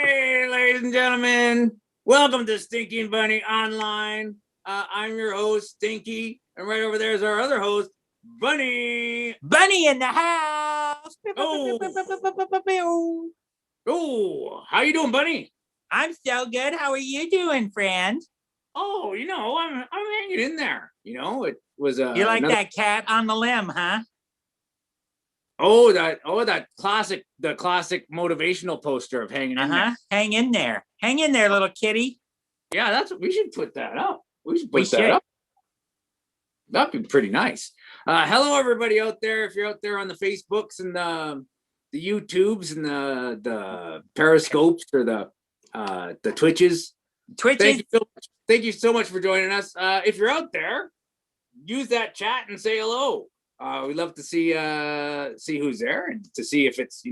Hey, ladies and gentlemen, welcome to Stinky and Bunny Online. I'm your host, Stinky, and right over there is our other host, Bunny. Bunny in the house. Oh, how you doing, Bunny? I'm so good. How are you doing, friend? Oh, I'm hanging in there. It was You like that cat on the limb, huh? that classic motivational poster of hanging in there. Hang in there. Hang in there, little kitty. Yeah, that's what we should put that up. We should put that up. That'd be pretty nice. Hello, everybody out there. If you're out there on the Facebooks and the YouTubes and the Periscopes or the Twitches. Thank you so much for joining us. If you're out there, use that chat and say hello. We'd love to see who's there and to see if it's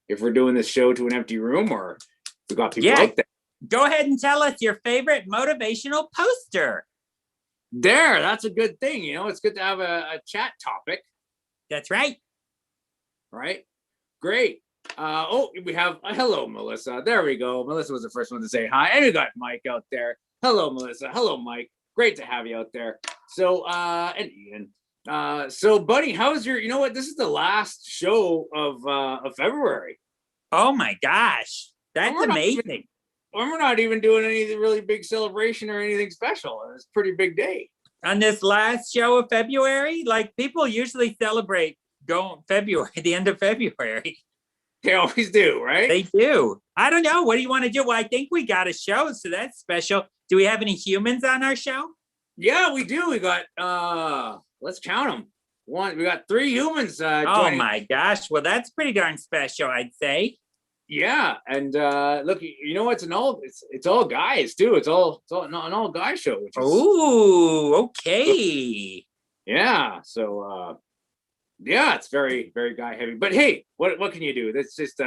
if we're doing this show to an empty room or if we got people out there. Go ahead and tell us your favorite motivational poster. That's a good thing. It's good to have a chat topic. That's right. Right. Great. We have hello, Melissa. There we go. Melissa was the first one to say hi. And we got Mike out there. Hello, Melissa. Hello, Mike. Great to have you out there. So, and Ian. So, Bunny, how's your? You know what? This is the last show of February. Oh my gosh, that's amazing. We're not even doing any really big celebration or anything special. It's a pretty big day on this last show of February. Like people usually celebrate the end of February. They always do, right? They do. I don't know. What do you want to do? Well, I think we got a show, so that's special. Do we have any humans on our show? Yeah, we do. We got, let's count them. We got 3 humans. Oh my gosh. Well, that's pretty darn special, I'd say. Yeah. And look, it's all guys too. It's an all guy show. Okay. Yeah. So, yeah, it's very, very guy heavy. But hey, what can you do? It's just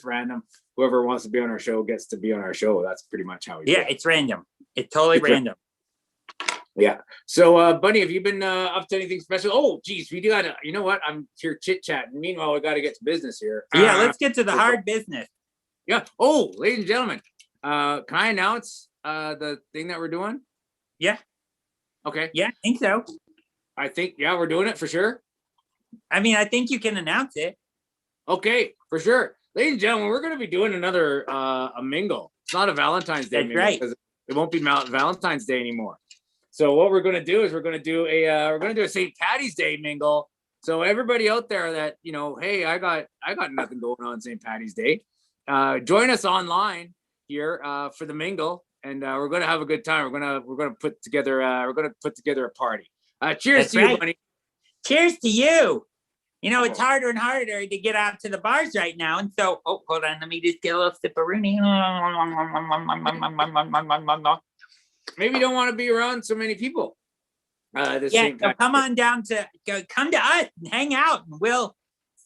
random. Whoever wants to be on our show gets to be on our show. That's pretty much how we do it. It's random. It's totally random. Yeah. So, Bunny, have you been up to anything special? Oh, geez, we do gotta. You know what? I'm here chit chatting. Meanwhile, we got to get to business here. Yeah, let's get to the hard business. Yeah. Oh, ladies and gentlemen, can I announce the thing that we're doing? Yeah. Okay. Yeah, I think so. I think we're doing it for sure. I mean, I think you can announce it. Okay, for sure. Ladies and gentlemen, we're going to be doing another a mingle. It's not a Valentine's Day mingle, right? Because it won't be Valentine's Day anymore. So what we're going to do is we're going to do a St. Patty's Day mingle. So everybody out there that hey, I got nothing going on St. Patty's Day. Join us online here for the mingle, and we're going to have a good time. We're going to put together a party. Cheers to you, Bunny. Cheers to you. It's harder and harder to get out to the bars right now. And so, hold on. Let me just get a little sip of Rooney. Maybe you don't want to be around so many people. So come on down come to us and hang out. And we'll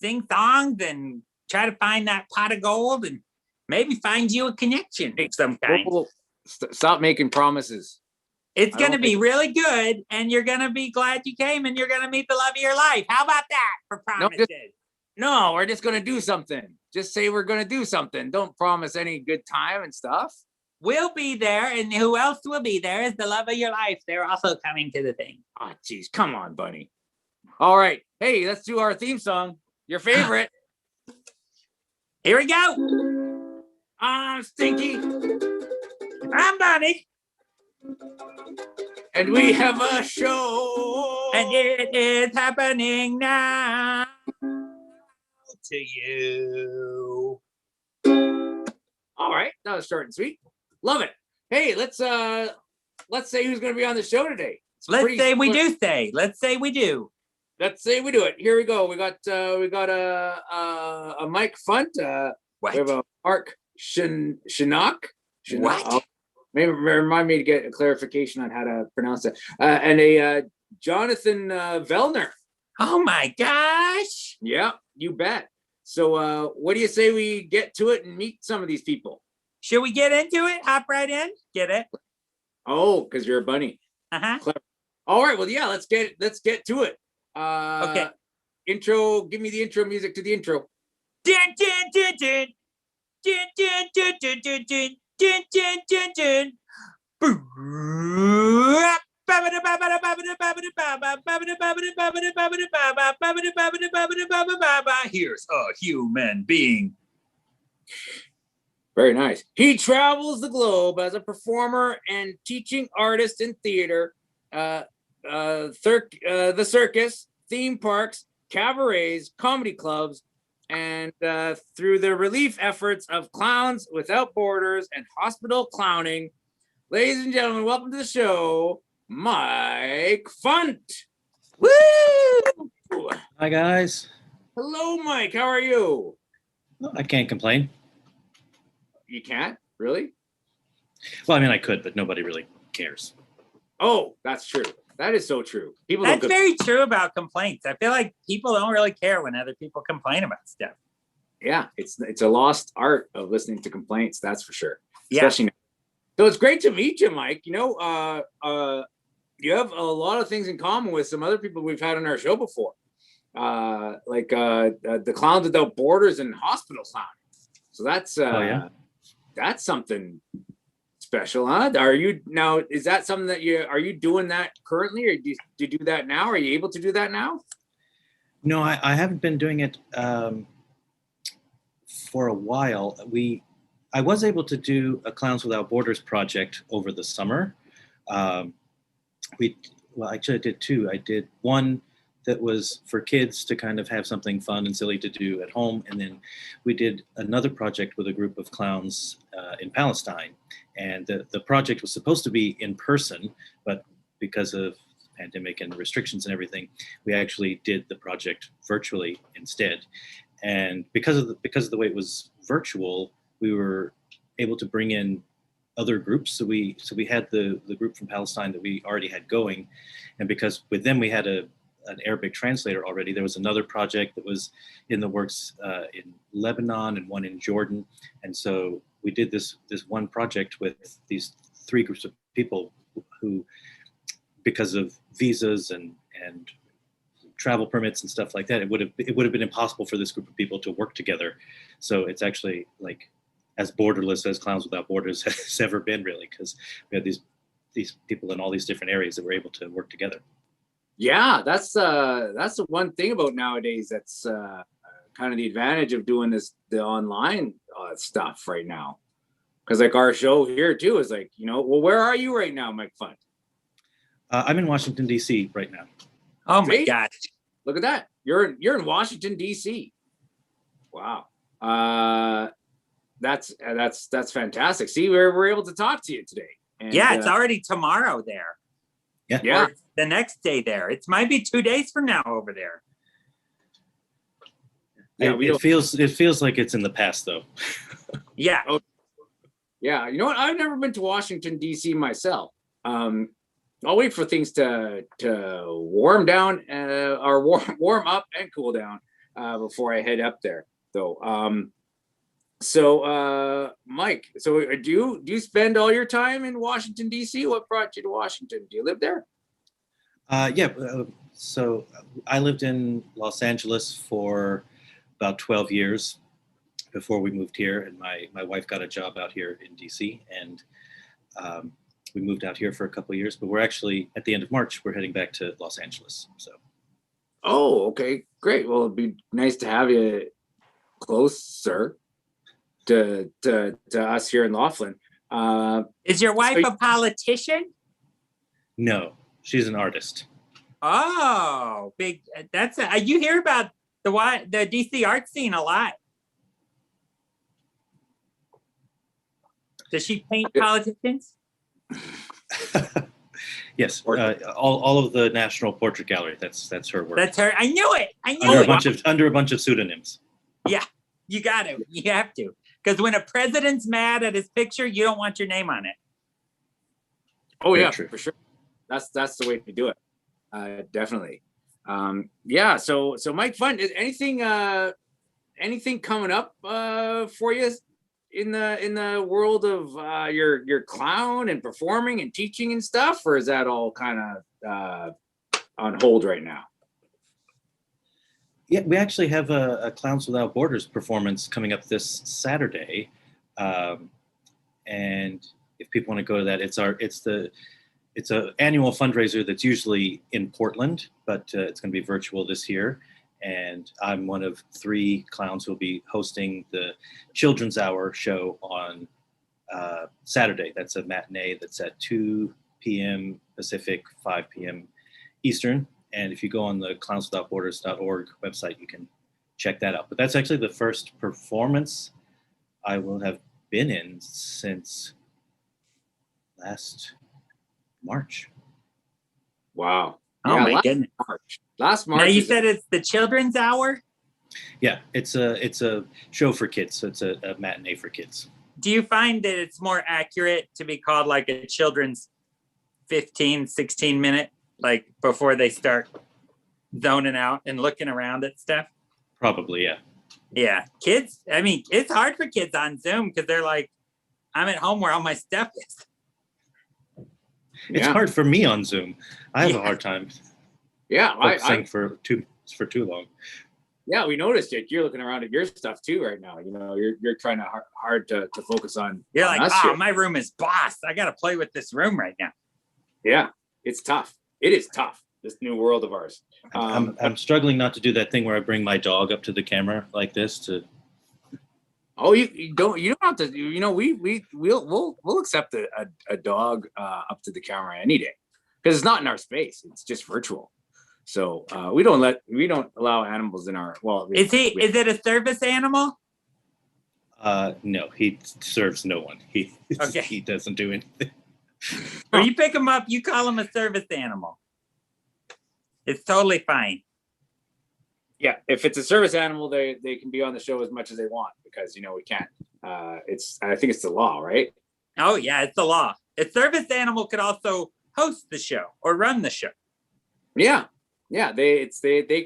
sing songs and try to find that pot of gold and maybe find you a connection of some kind. Stop making promises. It's going to be really good, and you're going to be glad you came, and you're going to meet the love of your life. How about that for promises? No, we're just going to do something. Just say we're going to do something. Don't promise any good time and stuff. We'll be there, and who else will be there is the love of your life. They're also coming to the thing. Oh, geez. Come on, Bunny. All right. Hey, let's do our theme song. Your favorite. Here we go. I'm Stinky. I'm Bunny. And we have a show. And it is happening now to you. All right. That was short and sweet. Love it. Hey, let's say who's going to be on the show today. Let's say we do. Let's say we do it. Here we go. We got a Mike Funt. What? We have a Mark Shonuck. What? Maybe remind me to get a clarification on how to pronounce it. And a Jonathan Vellner. Oh my gosh. Yeah, you bet. So what do you say we get to it and meet some of these people? Should we get into it? Hop right in? Get it? Oh, because you're a bunny. Uh-huh. Clever. All right. Well, yeah, let's get to it. Okay. Intro. Give me the intro music to the intro. Dun, dun, dun, dun. Dun, dun, dun, Here's a human being. Very nice. He travels the globe as a performer and teaching artist in theater, the circus, theme parks, cabarets, comedy clubs, and through the relief efforts of Clowns Without Borders and Hospital Clowning. Ladies and gentlemen, welcome to the show, Mike Funt. Woo! Hi, guys. Hello, Mike. How are you? I can't complain. You can't? Really? Well, I mean, I could, but nobody really cares. Oh, that's true. That is so true. People That's don't very true about complaints. I feel like people don't really care when other people complain about stuff. Yeah, it's a lost art of listening to complaints, that's for sure. Yeah. Especially now. So it's great to meet you, Mike. You know, you have a lot of things in common with some other people we've had on our show before. Like the Clowns Without Borders and Hospital Clown. So that's that's something special, huh? Are you now? Is that something that are you doing that currently, or do you do that now? Are you able to do that now? No, I haven't been doing it for a while. I was able to do a Clowns Without Borders project over the summer. Actually, I did two. I did one that was for kids to kind of have something fun and silly to do at home. And then we did another project with a group of clowns in Palestine. And the project was supposed to be in person, but because of pandemic and restrictions and everything, we actually did the project virtually instead. And because of the way it was virtual, we were able to bring in other groups. So we had the group from Palestine that we already had going. And because with them we had an Arabic translator already, there was another project that was in the works in Lebanon and one in Jordan. And so we did this one project with these three groups of people who, because of visas and travel permits and stuff like that, it would have been impossible for this group of people to work together. So it's actually like as borderless as Clowns Without Borders has ever been, really, because we had these people in all these different areas that were able to work together. Yeah, that's the one thing about nowadays. That's kind of the advantage of doing the online stuff right now. Because like our show here too is like, you know, well, where are you right now, Mike Funt? I'm in Washington, D.C. right now. Oh my gosh. Look at that. You're in Washington, D.C. Wow. That's fantastic. See, we're able to talk to you today. And, yeah, it's already tomorrow there. Yeah. Or the next day there. It might be 2 days from now over there. Yeah, it feels like it's in the past though. Yeah. Oh, yeah. You know what? I've never been to Washington, D.C. myself. I'll wait for things to warm down or warm up and cool down before I head up there. Though. So Mike, so do you spend all your time in Washington, D.C.? What brought you to Washington? Do you live there? So I lived in Los Angeles for about 12 years before we moved here, and my wife got a job out here in D.C. and we moved out here for a couple of years, but we're actually at the end of March, we're heading back to Los Angeles. So. Oh, okay, great. Well, it'd be nice to have you closer to us here in Laughlin. Is your wife a politician? No, she's an artist. Oh, big! You hear about the DC art scene a lot. Does she paint politicians? Yes, all of the National Portrait Gallery. That's her work. That's her. I knew it. Under a bunch of pseudonyms. Yeah, you got to. You have to, because when a president's mad at his picture, you don't want your name on it. Oh yeah, for sure. That's the way to do it. Definitely. Yeah. So Mike Funt, is anything coming up for you in the world of your clown and performing and teaching and stuff, or is that all kind of on hold right now? Yeah, we actually have a Clowns Without Borders performance coming up this Saturday. and if people want to go to that, it's an annual fundraiser that's usually in Portland, but it's going to be virtual this year. And I'm one of 3 clowns who will be hosting the Children's Hour show on Saturday. That's a matinee that's at 2 p.m. Pacific, 5 p.m. Eastern. And if you go on the clownswithoutborders.org website, you can check that out. But that's actually the first performance I will have been in since last March. Wow. Oh, my goodness. Last March. Now you said it's the Children's Hour? Yeah, it's a show for kids. So it's a matinee for kids. Do you find that it's more accurate to be called like a children's 15, 16 minute, like before they start zoning out and looking around at stuff? Probably, yeah. Yeah. Kids, I mean, it's hard for kids on Zoom because they're like, I'm at home where all my stuff is. It's hard for me on Zoom. I have a hard time. Yeah, focusing for too long. Yeah, we noticed it. You're looking around at your stuff too right now. You know, you're trying to hard to focus on. You're on like, us here. my room is boss. I got to play with this room right now. Yeah, it's tough. It is tough. This new world of ours. I'm struggling not to do that thing where I bring my dog up to the camera like this to. Oh, you don't have to. You know, we'll accept a dog up to the camera any day because it's not in our space. It's just virtual. So we don't allow animals in our. Well, is it a service animal? No, he serves no one. He doesn't do anything. Or you pick him up, you call him a service animal. It's totally fine. Yeah, if it's a service animal, they can be on the show as much as they want because we can't. I think it's the law, right? Oh yeah, it's the law. A service animal could also host the show or run the show. Yeah, they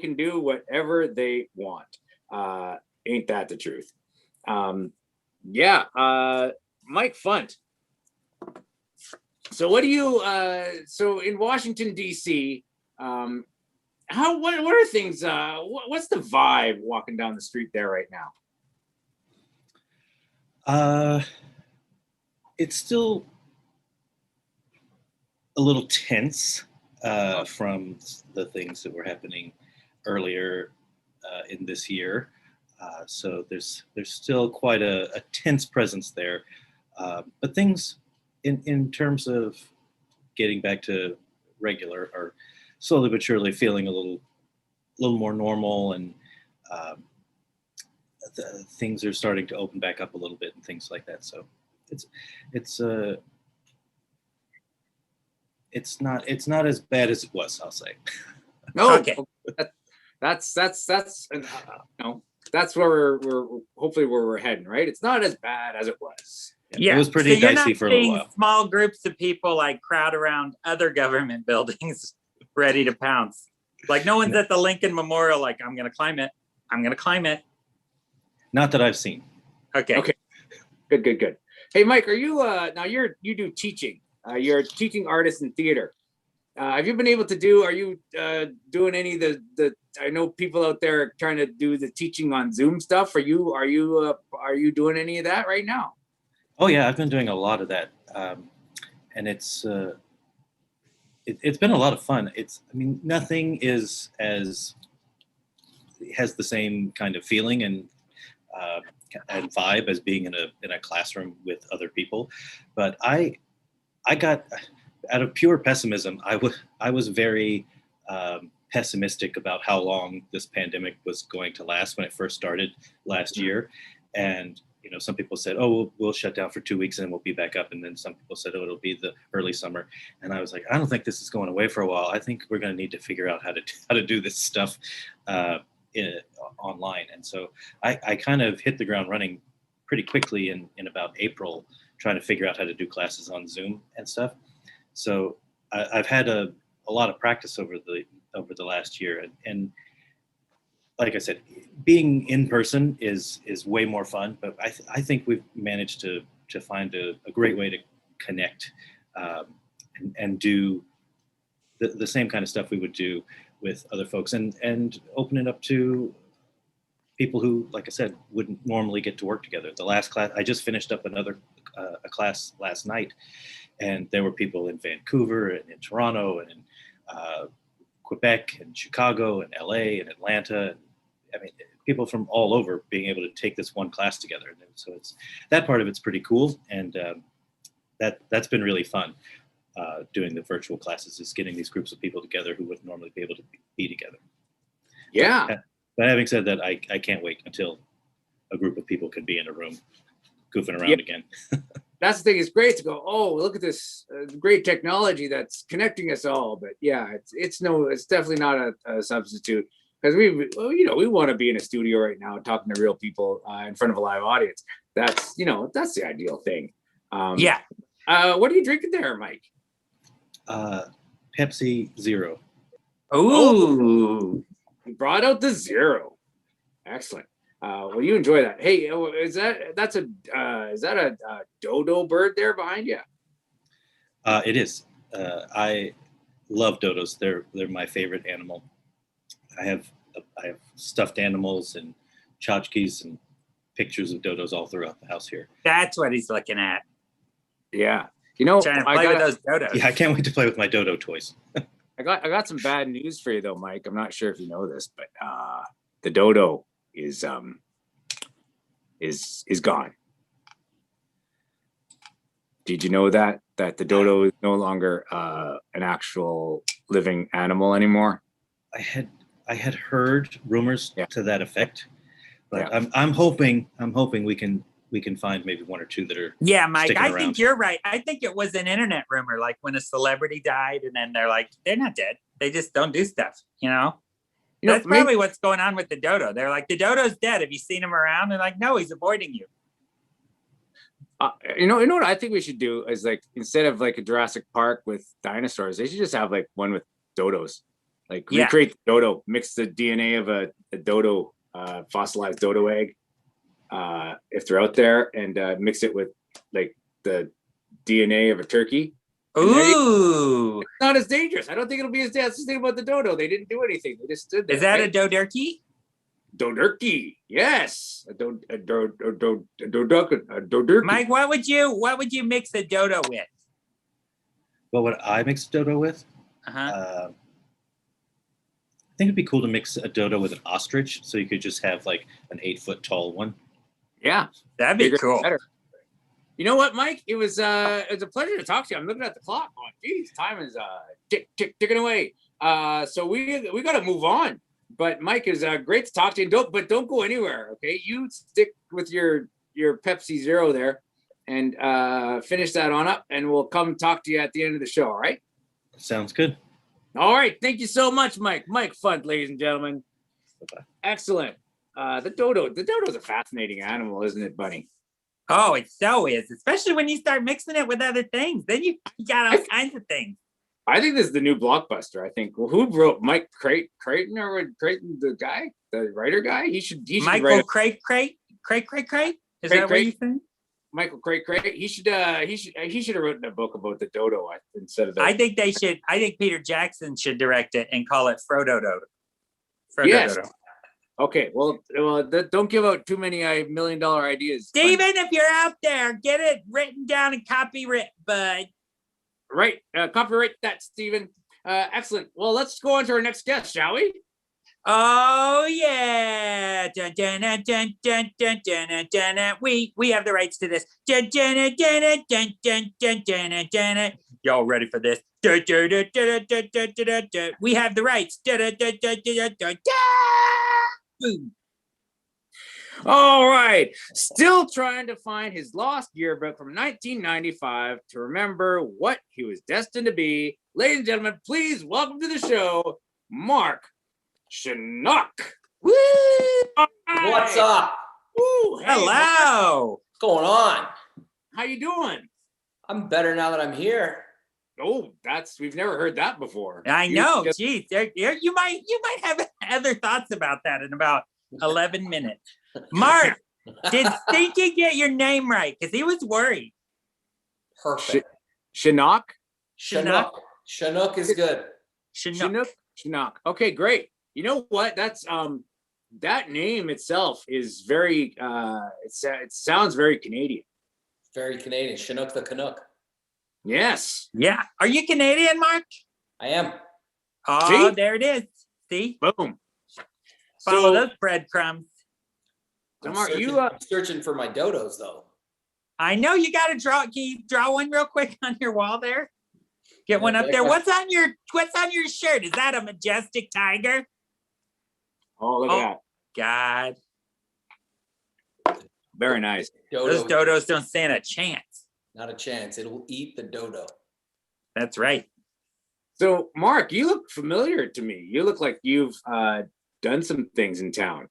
can do whatever they want. Ain't that the truth? Mike Funt. So what do you? So in Washington D.C. What are things? What's the vibe walking down the street there right now? It's still a little tense from the things that were happening earlier in this year. So there's still quite a tense presence there. But things in terms of getting back to regular are slowly but surely feeling a little more normal, and things are starting to open back up a little bit and things like that. So it's not as bad as it was, I'll say. No, okay. That's that's where we're hopefully where we're heading, right? It's not as bad as it was. Yeah, it was pretty dicey for a little while. Small groups of people like crowd around other government buildings, ready to pounce. Like no one's at the Lincoln Memorial. Like I'm gonna climb it. I'm gonna climb it. Not that I've seen. Okay. Good. Hey, Mike, are you now you do teaching? You're a teaching artist in theater. Have you been able to do? Are you doing any of the? I know people out there are trying to do the teaching on Zoom stuff. Are you doing any of that right now? Oh yeah, I've been doing a lot of that, and it's been a lot of fun. Nothing has the same kind of feeling and vibe as being in a classroom with other people, but I got, out of pure pessimism, I was very pessimistic about how long this pandemic was going to last when it first started last year, and some people said, oh, we'll shut down for 2 weeks and then we'll be back up. And then some people said, oh, it'll be the early summer. And I was like, I don't think this is going away for a while. I think we're going to need to figure out how to do this stuff online. And so I kind of hit the ground running pretty quickly in about April, trying to figure out how to do classes on Zoom and stuff. So I've had a lot of practice over the last year. And like I said, being in person is way more fun, but I think we've managed to find a great way to connect and do the same kind of stuff we would do with other folks, and open it up to people who, like I said, wouldn't normally get to work together. The last class, I just finished up another a class last night, and there were people in Vancouver and in Toronto and in Quebec and Chicago and LA and Atlanta. I mean, people from all over being able to take this one class together. And so it's that part of it's pretty cool, and that's been really fun. Doing the virtual classes is getting these groups of people together who wouldn't normally be able to be together. Yeah. But having said that, I can't wait until a group of people can be in a room goofing around again. That's the thing. It's great to go, oh, look at this great technology that's connecting us all. But yeah, it's definitely not a substitute, because we want to be in a studio right now talking to real people in front of a live audience. That's the ideal thing. Yeah. What are you drinking there, Mike? Pepsi Zero. Ooh, you brought out the Zero. Excellent. Well, you enjoy that. Hey, is that a dodo bird there behind you? It is. I love dodos. They're my favorite animal. I have stuffed animals and tchotchkes and pictures of dodos all throughout the house here. That's what he's looking at. Yeah. Trying to play with those dodos. Yeah, I can't wait to play with my dodo toys. I got some bad news for you though, Mike. I'm not sure if you know this, but the dodo is gone. Did you know that the dodo is no longer an actual living animal anymore? I had heard rumors to that effect, but Yeah. I'm hoping we can find maybe one or two that are. Yeah, Mike, I around. think you're right. I think it was an internet rumor, like when a celebrity died and then they're like, they're not dead. They just don't do stuff, That's probably what's going on with the dodo. They're like, the dodo's dead. Have you seen him around? They're like, no, he's avoiding you. You know what I think we should do is, like, instead of like a Jurassic Park with dinosaurs, they should just have like one with dodos. Like recreate the dodo, mix the DNA of a dodo, fossilized dodo egg, if they're out there, and mix it with like the DNA of a turkey. Ooh, it's not as dangerous. I don't think it'll be as dangerous. That's the thing about the dodo. They didn't do anything. They just stood there. Is that a dodurkey? Dodurkey, yes. A dodurkey. Mike, what would you mix a dodo with? What would I mix a dodo with? Uh-huh. I think it'd be cool to mix a dodo with an ostrich, so you could just have like an 8-foot tall one. Yeah, that'd be cool. Better. You know what, Mike? It was a pleasure to talk to you. I'm looking at the clock. Oh, geez, time is ticking away. So we got to move on. But Mike, is great to talk to you. Don't go anywhere. Okay, you stick with your Pepsi Zero there, and finish that on up, and we'll come talk to you at the end of the show. All right? Sounds good. All right. Thank you so much, Mike. Mike Funt, ladies and gentlemen. Bye-bye. Excellent. The dodo's a fascinating animal, isn't it, Bunny? Oh, it so is, especially when you start mixing it with other things. Then you got all kinds of things. I think this is the new blockbuster. I think. Well, who wrote Mike Creighton, or Creighton, the guy, the writer guy? He should Michael Creighton. Is that what you think? Michael Creighton. He should have written a book about the dodo instead of. I think they should. I think Peter Jackson should direct it and call it Frodo Dodo. Yes. Okay, well, don't give out too many $1 million ideas. Steven, if you're out there, get it written down and copyright, bud. Right, copyright that, Steven. Excellent. Well, let's go on to our next guest, shall we? Oh yeah! Dun, dun, dun, dun, dun, dun, dun, dun, dun. We have the rights to this. Dun, dun, dun, dun, dun, dun, dun, dun, dun, dun. Y'all ready for this? Dun, dun, dun, dun, dun, dun, dun, dun. We have the rights. Dun, dun, dun, dun, dun, dun, dun. Boom. All right. Still trying to find his lost yearbook from 1995 to remember what he was destined to be. Ladies and gentlemen, please welcome to the show, Mark Shonuck. Woo! Right. What's up? Woo, hey, Hello. What's going on? how you doing? I'm better now that I'm here. Oh, we've never heard that before. I know. Geez, you might have other thoughts about that in about 11 minutes. Mark, did Stinky get your name right? Because he was worried. Perfect. Shonuck? Shonuck. Shonuck is good. Shonuck. Shonuck. Okay, great. You know what? That's that name itself is very it sounds very Canadian. Very Canadian. Shonuck the Canuck. Yes. Yeah. Are you Canadian, Mark? I am. Oh, See? there it is. See? Boom. Follow So, those breadcrumbs. so I'm Mark, searching, you I'm searching for my dodos though. I know you got to draw. Can you draw one real quick on your wall there? Get one up there. What's on your shirt? Is that a majestic tiger? oh look at God. that. Very nice. Those dodos don't stand a chance. Not a chance. It'll eat the dodo. That's right. So Mark, you look familiar to me. You look like you've done some things in town.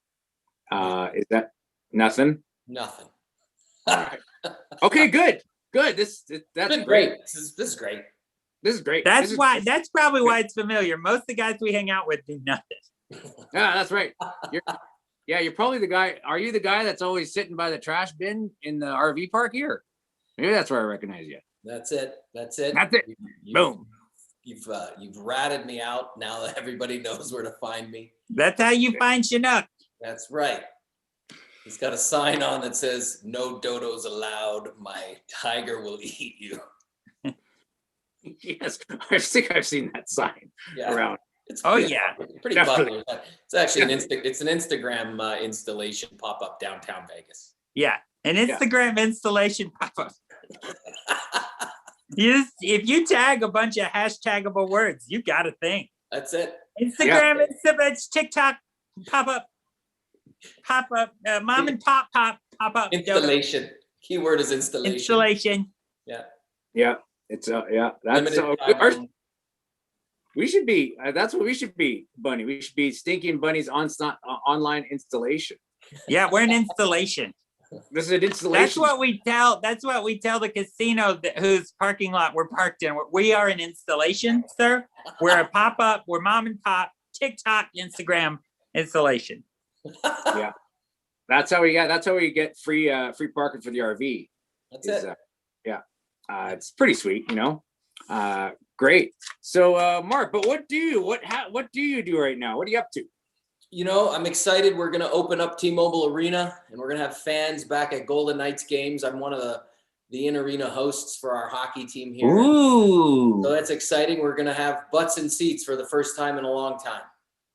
Is that nothing? Nothing. All right. Okay, good. That's Great. This is great. This is great. That's probably why it's familiar. Most of the guys we hang out with do nothing. Yeah, that's right. You're probably the guy. Are you the guy that's always sitting by the trash bin in the RV park here? Maybe that's where I recognize you. That's it. That's it. That's it. Boom. You've ratted me out. Now that everybody knows where to find me. That's how you find Shonuck. That's right. He's got a sign on that says "No dodos allowed. My tiger will eat you." Yes, I think I've seen that sign around. It's pretty popular. It's actually an Instagram installation pop up downtown Vegas. Yeah, an Instagram installation pop up. If you tag a bunch of hashtagable words, you got a thing. That's it. Instagram, it's TikTok, pop up, mom and pop up. Installation. Dodo. Keyword is installation. Installation. Yeah. It's that's we should be. That's what we should be, Bunny. We should be Stinky and Bunny's online installation. Yeah, we're an installation. This is an installation. That's what we tell the casino whose parking lot we're parked in. We are an installation, sir. We're a pop-up. We're mom and pop, TikTok, Instagram installation. Yeah, that's how we get free parking for the RV. That's it. It's pretty sweet, great. So Mark, but what do you do right now? What are you up to? I'm excited. We're going to open up T-Mobile Arena, and we're going to have fans back at Golden Knights games. I'm one of the in-arena hosts for our hockey team here. Ooh. So that's exciting. We're going to have butts and seats for the first time in a long time.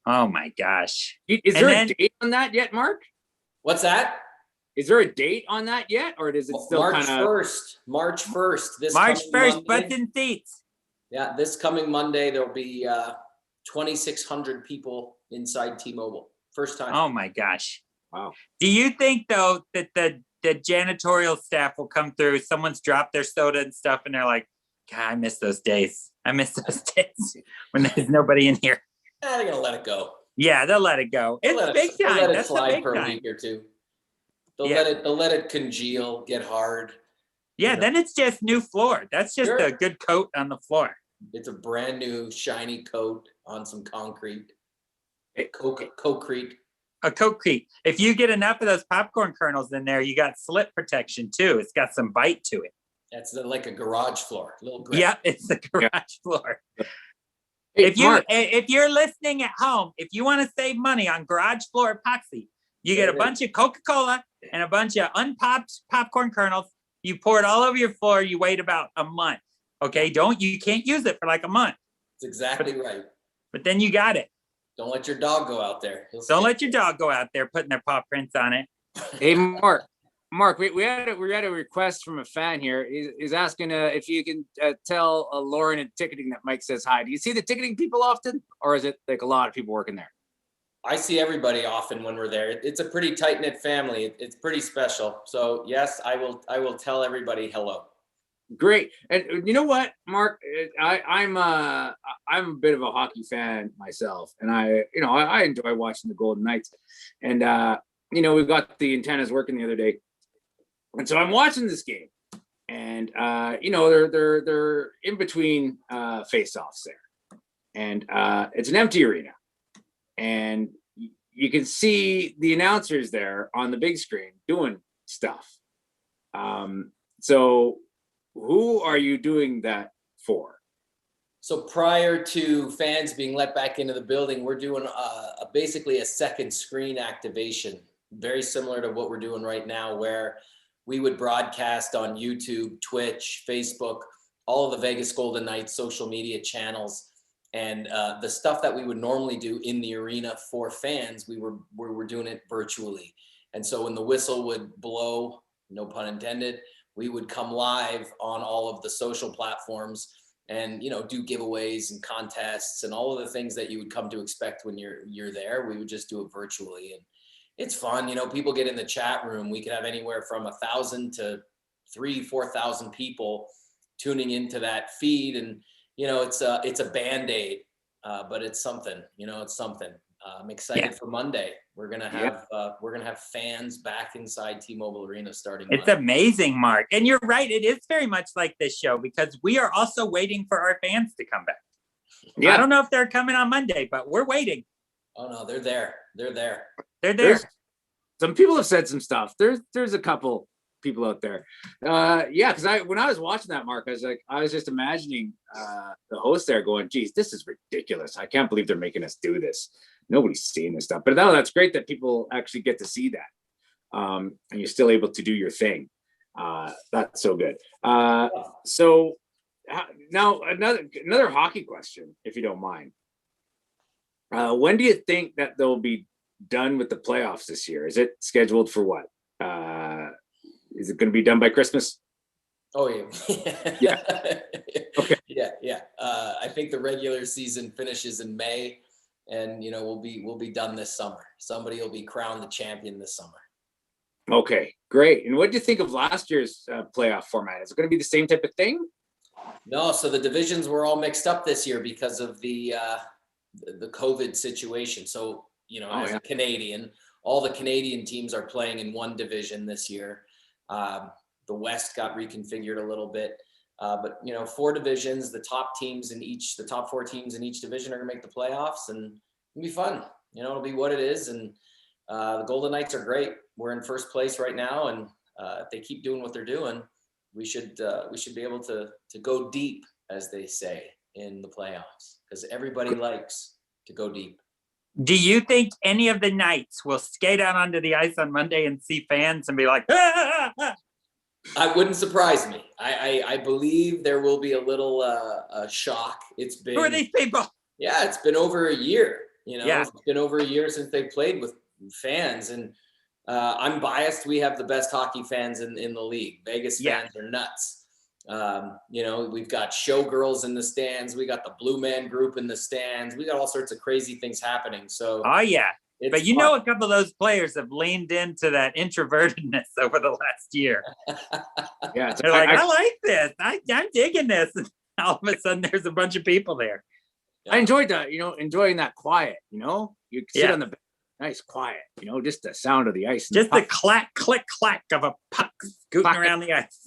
Oh my gosh. Is there a date on that yet, Mark? What's that? Is there a date on that yet, or is it still March 1st? March 1st. March 1st, butts and seats. Yeah, this coming Monday, there'll be 2,600 people inside T-Mobile. First time. Oh my gosh. Wow. Do you think though that the janitorial staff will come through, someone's dropped their soda and stuff and they're like, God, I miss those days. I miss those days when there's nobody in here. They're gonna let it go. Yeah, they'll let it go. It's big time. They'll let it That's slide the big for time. a week or two. They'll let it congeal, get hard. Yeah, then it's just new floor. That's just a good coat on the floor. It's a brand new shiny coat on some concrete. Concrete. A concrete. If you get enough of those popcorn kernels in there, you got slip protection too. It's got some bite to it. That's like a garage floor. A little grit. Yeah, it's a garage floor. Hey, If you're listening at home, if you want to save money on garage floor epoxy, you get a bunch of Coca-Cola and a bunch of unpopped popcorn kernels. You pour it all over your floor. You wait about a month. Okay, you can't use it for like a month. That's exactly right. But then you got it. Don't let your dog go out there. Don't let your dog go out there putting their paw prints on it. Hey, Mark, we had a request from a fan here. He's asking if you can tell Lauren at ticketing that Mike says hi. Do you see the ticketing people often, or is it like a lot of people working there? I see everybody often when we're there. It's a pretty tight-knit family. It's pretty special. So yes, I will tell everybody hello. Great. And you know what, Mark, I'm a bit of a hockey fan myself, and I enjoy watching the Golden Knights. And we got the antennas working the other day, and so I'm watching this game, and they're in between face-offs there, and it's an empty arena, and you can see the announcers there on the big screen doing stuff. So who are you doing that for? So prior to fans being let back into the building, we're doing basically a second screen activation, very similar to what we're doing right now, where we would broadcast on YouTube, Twitch, Facebook, all of the Vegas Golden Knights social media channels. And the stuff that we would normally do in the arena for fans, we were doing it virtually. And so when the whistle would blow, no pun intended, we would come live on all of the social platforms and, you know, do giveaways and contests and all of the things that you would come to expect when you're there. We would just do it virtually, and it's fun. You know, people get in the chat room. We could have anywhere from 1,000 to 3,000-4,000 people tuning into that feed, and you know, it's a Band-Aid, but it's something. You know, it's something. I'm excited for Monday. We're gonna have fans back inside T-Mobile Arena starting. It's Monday. amazing, Mark, and you're right. It is very much like this show because we are also waiting for our fans to come back. Yeah. I don't know if they're coming on Monday, but we're waiting. Oh no, they're there. They're there. They're there. Some people have said some stuff. There's a couple people out there. Yeah, because when I was watching that, Mark, I was just imagining the host there going, geez, this is ridiculous. I can't believe they're making us do this. Nobody's seeing this stuff. But no, that's great that people actually get to see that. And you're still able to do your thing. That's so good. So now another hockey question, if you don't mind. When do you think that they'll be done with the playoffs this year? Is it scheduled for what? Is it going to be done by Christmas? Oh yeah. Yeah. Okay. Yeah. I think the regular season finishes in May, and you know we'll be done this summer. Somebody will be crowned the champion this summer. Okay, great. And what do you think of last year's playoff format? Is it going to be the same type of thing? No. So the divisions were all mixed up this year because of the COVID situation. So you know, as a Canadian, all the Canadian teams are playing in one division this year. The West got reconfigured a little bit, but you know, 4 divisions. The top 4 teams in each division are gonna make the playoffs, and it'll be fun. You know, it'll be what it is. And the Golden Knights are great. We're in first place right now, and if they keep doing what they're doing, we should be able to go deep, as they say, in the playoffs, because everybody likes to go deep. Do you think any of the Knights will skate out onto the ice on Monday and see fans and be like, ah, ah, ah? It wouldn't surprise me. I believe there will be a little shock. It's been, who are these people? Yeah, it's been over a year. You know, Yeah. It's been over a year since they played with fans, and I'm biased. We have the best hockey fans in the league. Vegas fans are nuts. You know, we've got showgirls in the stands. We got the Blue Man Group in the stands. We got all sorts of crazy things happening. So, oh yeah, but you fun. know, a couple of those players have leaned into that introvertedness over the last year. Yeah, they're like, I like this. I'm digging this. And all of a sudden, there's a bunch of people there. I enjoyed that. You know, enjoying that quiet. You know, you sit on the bench, nice quiet. You know, just the sound of the ice. Just the clack, click, clack of a puck scooting around the ice.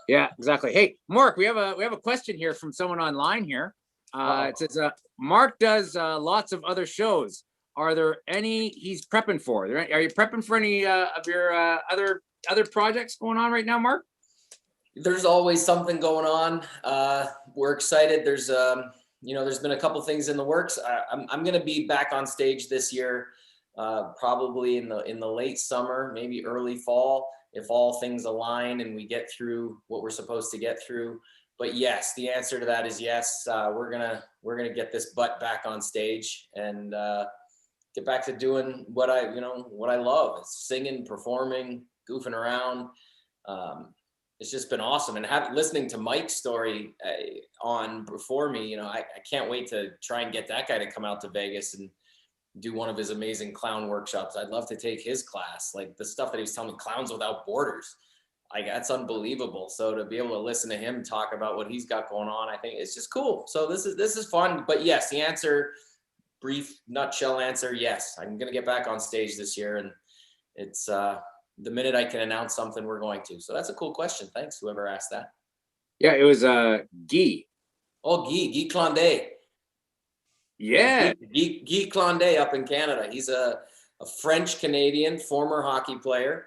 Yeah, exactly. Hey, Mark, we have a question here from someone online here. It says, Mark does lots of other shows. Are there any he's prepping for? Are you prepping for any of your other projects going on right now, Mark? There's always something going on. We're excited. There's there's been a couple things in the works. I'm going to be back on stage this year, probably in the late summer, maybe early fall, if all things align and we get through what we're supposed to get through. But yes, the answer to that is yes. We're gonna get this butt back on stage and get back to doing what I love. It's singing, performing, goofing around. It's just been awesome. And listening to Mike's story on before me, you know, I can't wait to try and get that guy to come out to Vegas and do one of his amazing clown workshops. I'd love to take his class, like the stuff that he was telling me, Clowns Without Borders. Like, that's unbelievable. So to be able to listen to him talk about what he's got going on, I think it's just cool. So this is fun. But yes, the answer, brief nutshell answer, yes, I'm going to get back on stage this year. And it's the minute I can announce something, we're going to. So that's a cool question. Thanks, whoever asked that. Yeah, it was Guy. Oh, Guy Clondet. Yeah. Guy Clondet up in Canada. He's a French-Canadian former hockey player.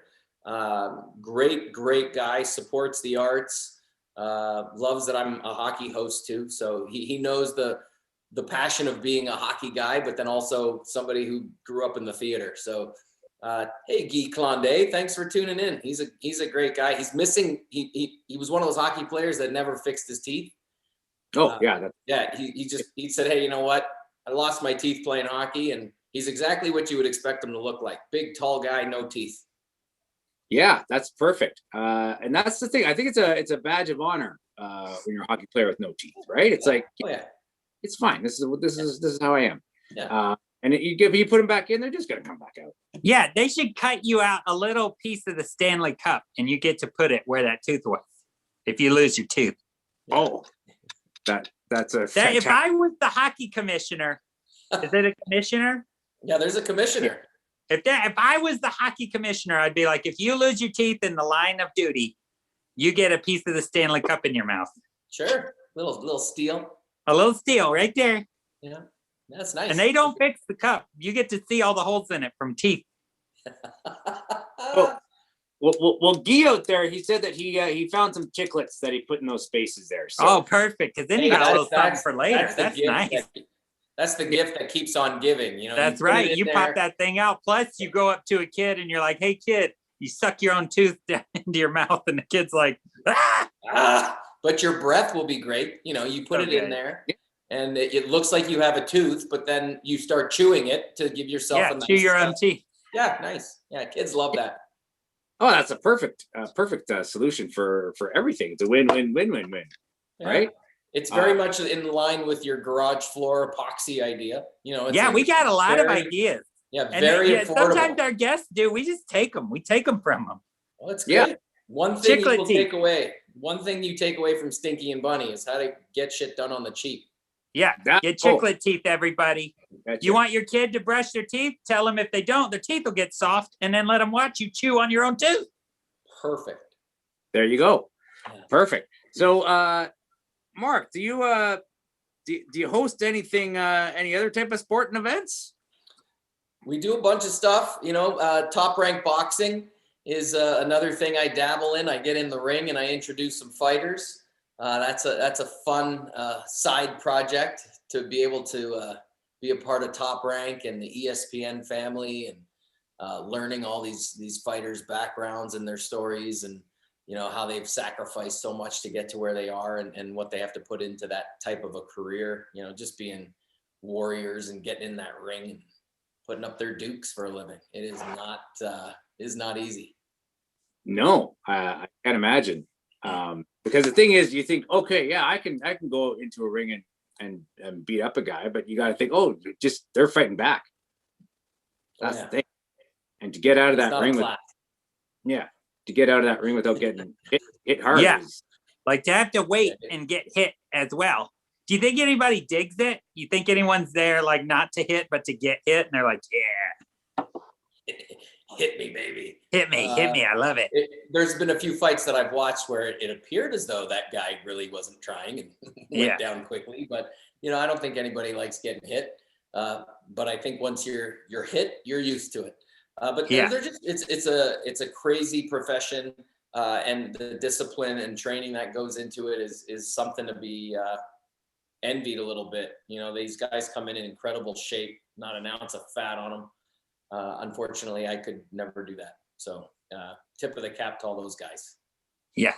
Great guy, supports the arts. loves that I'm a hockey host too. So he knows the passion of being a hockey guy, but then also somebody who grew up in the theater. So, hey, Guy Clondet, thanks for tuning in. He's a great guy. He's missing. He was one of those hockey players that never fixed his teeth. Oh yeah. He said, hey, you know what? I lost my teeth playing hockey, and he's exactly what you would expect him to look like. Big, tall guy, no teeth. Yeah, that's perfect. And that's the thing. I think it's a badge of honor when you're a hockey player with no teeth, right? It's like, it's fine. This is how I am. Yeah. And you put them back in, they're just gonna come back out. Yeah, they should cut you out a little piece of the Stanley Cup, and you get to put it where that tooth was. If you lose your tooth. Oh, that's a. If I was the hockey commissioner, is it a commissioner? Yeah, there's a commissioner. If I was the hockey commissioner, I'd be like, if you lose your teeth in the line of duty, you get a piece of the Stanley Cup in your mouth. Sure, little steel. A little steel right there. Yeah, that's nice. And they don't fix the cup. You get to see all the holes in it from teeth. Well, Guy out there, he said that he found some chiclets that he put in those spaces there. So. Oh, perfect. Because then you got a little something for later. That's nice. That's the gift that keeps on giving. You know. That's right. You pop that thing out. Plus, you go up to a kid and you're like, "Hey, kid," you suck your own tooth down into your mouth, and the kid's like, "Ah!" But your breath will be great. You know, you put it in there, and it looks like you have a tooth, but then you start chewing it to give yourself a nice chew your own teeth. Yeah, nice. Yeah, kids love that. Oh, that's a perfect solution for everything. It's a win-win-win-win-win, right? It's very much in line with your garage floor epoxy idea. You know. We got a lot of ideas. Yeah, very affordable. Sometimes our guests do. We just take them. We take them from them. Well, that's good. Yeah. One thing you take away from Stinky and Bunny is how to get shit done on the cheap. Yeah, get chiclet teeth, everybody. You want your kid to brush their teeth? Tell them if they don't, their teeth will get soft, and then let them watch you chew on your own tooth. Perfect. There you go. Yeah. Perfect. So, Mark, do you host anything, any other type of sporting events? We do a bunch of stuff. You know, Top Rank Boxing is another thing I dabble in. I get in the ring and I introduce some fighters. That's a fun side project to be able to be a part of Top Rank and the ESPN family, and learning all these fighters' backgrounds and their stories, and you know how they've sacrificed so much to get to where they are, and what they have to put into that type of a career. You know, just being warriors and getting in that ring and putting up their dukes for a living. It is not easy. No, I can't imagine. Because the thing is, you think, okay, yeah, I can go into a ring and beat up a guy, but you got to think, oh, just they're fighting back. That's the thing. And to get out of that ring without getting hit hard. Yeah, like to have to wait and get hit as well. Do you think anybody digs it? You think anyone's there like not to hit, but to get hit, and they're like, yeah. Hit me, baby. Hit me. I love it. There's been a few fights that I've watched where it appeared as though that guy really wasn't trying and went down quickly. But you know, I don't think anybody likes getting hit. But I think once you're hit, you're used to it. But they're just it's a crazy profession, and the discipline and training that goes into it is something to be envied a little bit. You know, these guys come in incredible shape, not an ounce of fat on them. Unfortunately, I could never do that. So tip of the cap to all those guys. Yeah.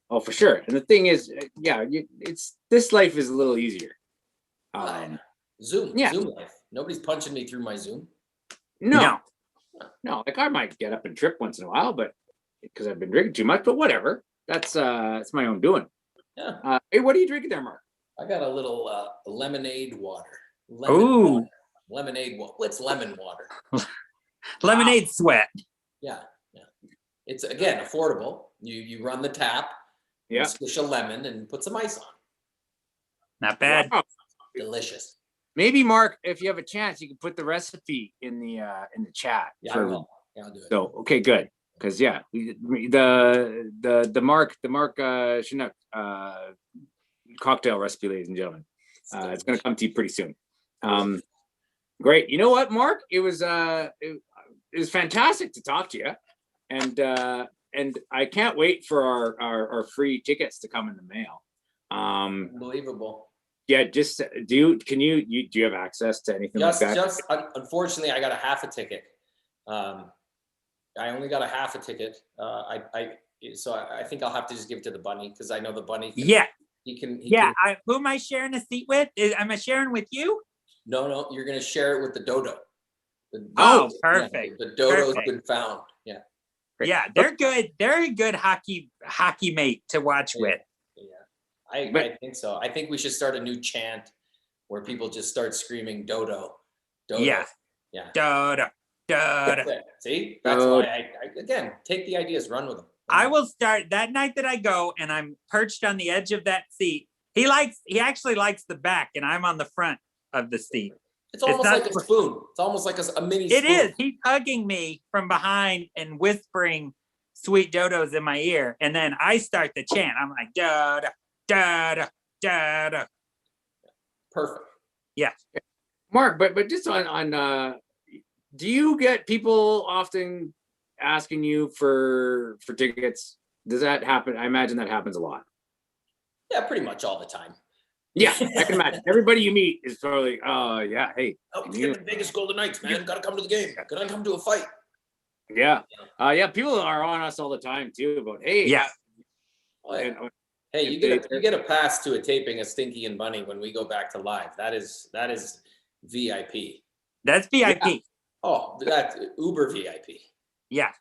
Oh, for sure. And the thing is, this life is a little easier. Zoom life. Nobody's punching me through my Zoom. No. Like I might get up and trip once in a while, but because I've been drinking too much. But whatever. That's my own doing. Yeah. Hey, what are you drinking there, Mark? I got a little lemonade water. Ooh. Lemonade. What's lemon water? Lemonade sweat. Yeah. It's again affordable. You run the tap. Yeah. Squish a lemon and put some ice on. Not bad. Wow. Delicious. Maybe Mark, if you have a chance, you can put the recipe in the chat. Yeah, I will. Yeah, I'll do it. So okay, good. Because the Mark Shonuck cocktail recipe, ladies and gentlemen. It's going to come to you pretty soon. Great. You know what, Mark? It was fantastic to talk to you, and and I can't wait for our free tickets to come in the mail. Unbelievable. Yeah, just do you have access to anything like that? Just unfortunately, I got a half a ticket. I only got a half a ticket. So I think I'll have to just give it to the bunny because I know the bunny. He can. Who am I sharing a seat with? Am I sharing with you? No, you're gonna share it with the Dodo. Perfect. Yeah, the Dodo's been found. Yeah. Yeah, they're good. They're a good hockey mate to watch with. Yeah, I think so. I think we should start a new chant where people just start screaming Dodo. Dodo. Yeah. Dodo. See, that's why I again take the ideas, run with them. I will start that night that I go and I'm perched on the edge of that seat. He actually likes the back and I'm on the front of the seat. It's almost like a spoon. It's almost like a mini spoon. It is. He's hugging me from behind and whispering sweet Dodos in my ear. And then I start the chant. I'm like, Dodo, Dodo, Dodo. Perfect. Yeah. Mark, but just on do you get people often asking you for tickets? Does that happen? I imagine that happens a lot. Yeah, pretty much all the time. Yeah, I can imagine. Everybody you meet is probably, yeah, hey. Let's get the Vegas Golden Knights, man. Gotta come to the game. Gotta come to a fight. Yeah. People are on us all the time too about, hey. Yeah. Oh, yeah. Hey, you get a pass to a taping of Stinky and Bunny when we go back to live. That is VIP. That's VIP. Yeah. Oh, that's Uber VIP. Yeah.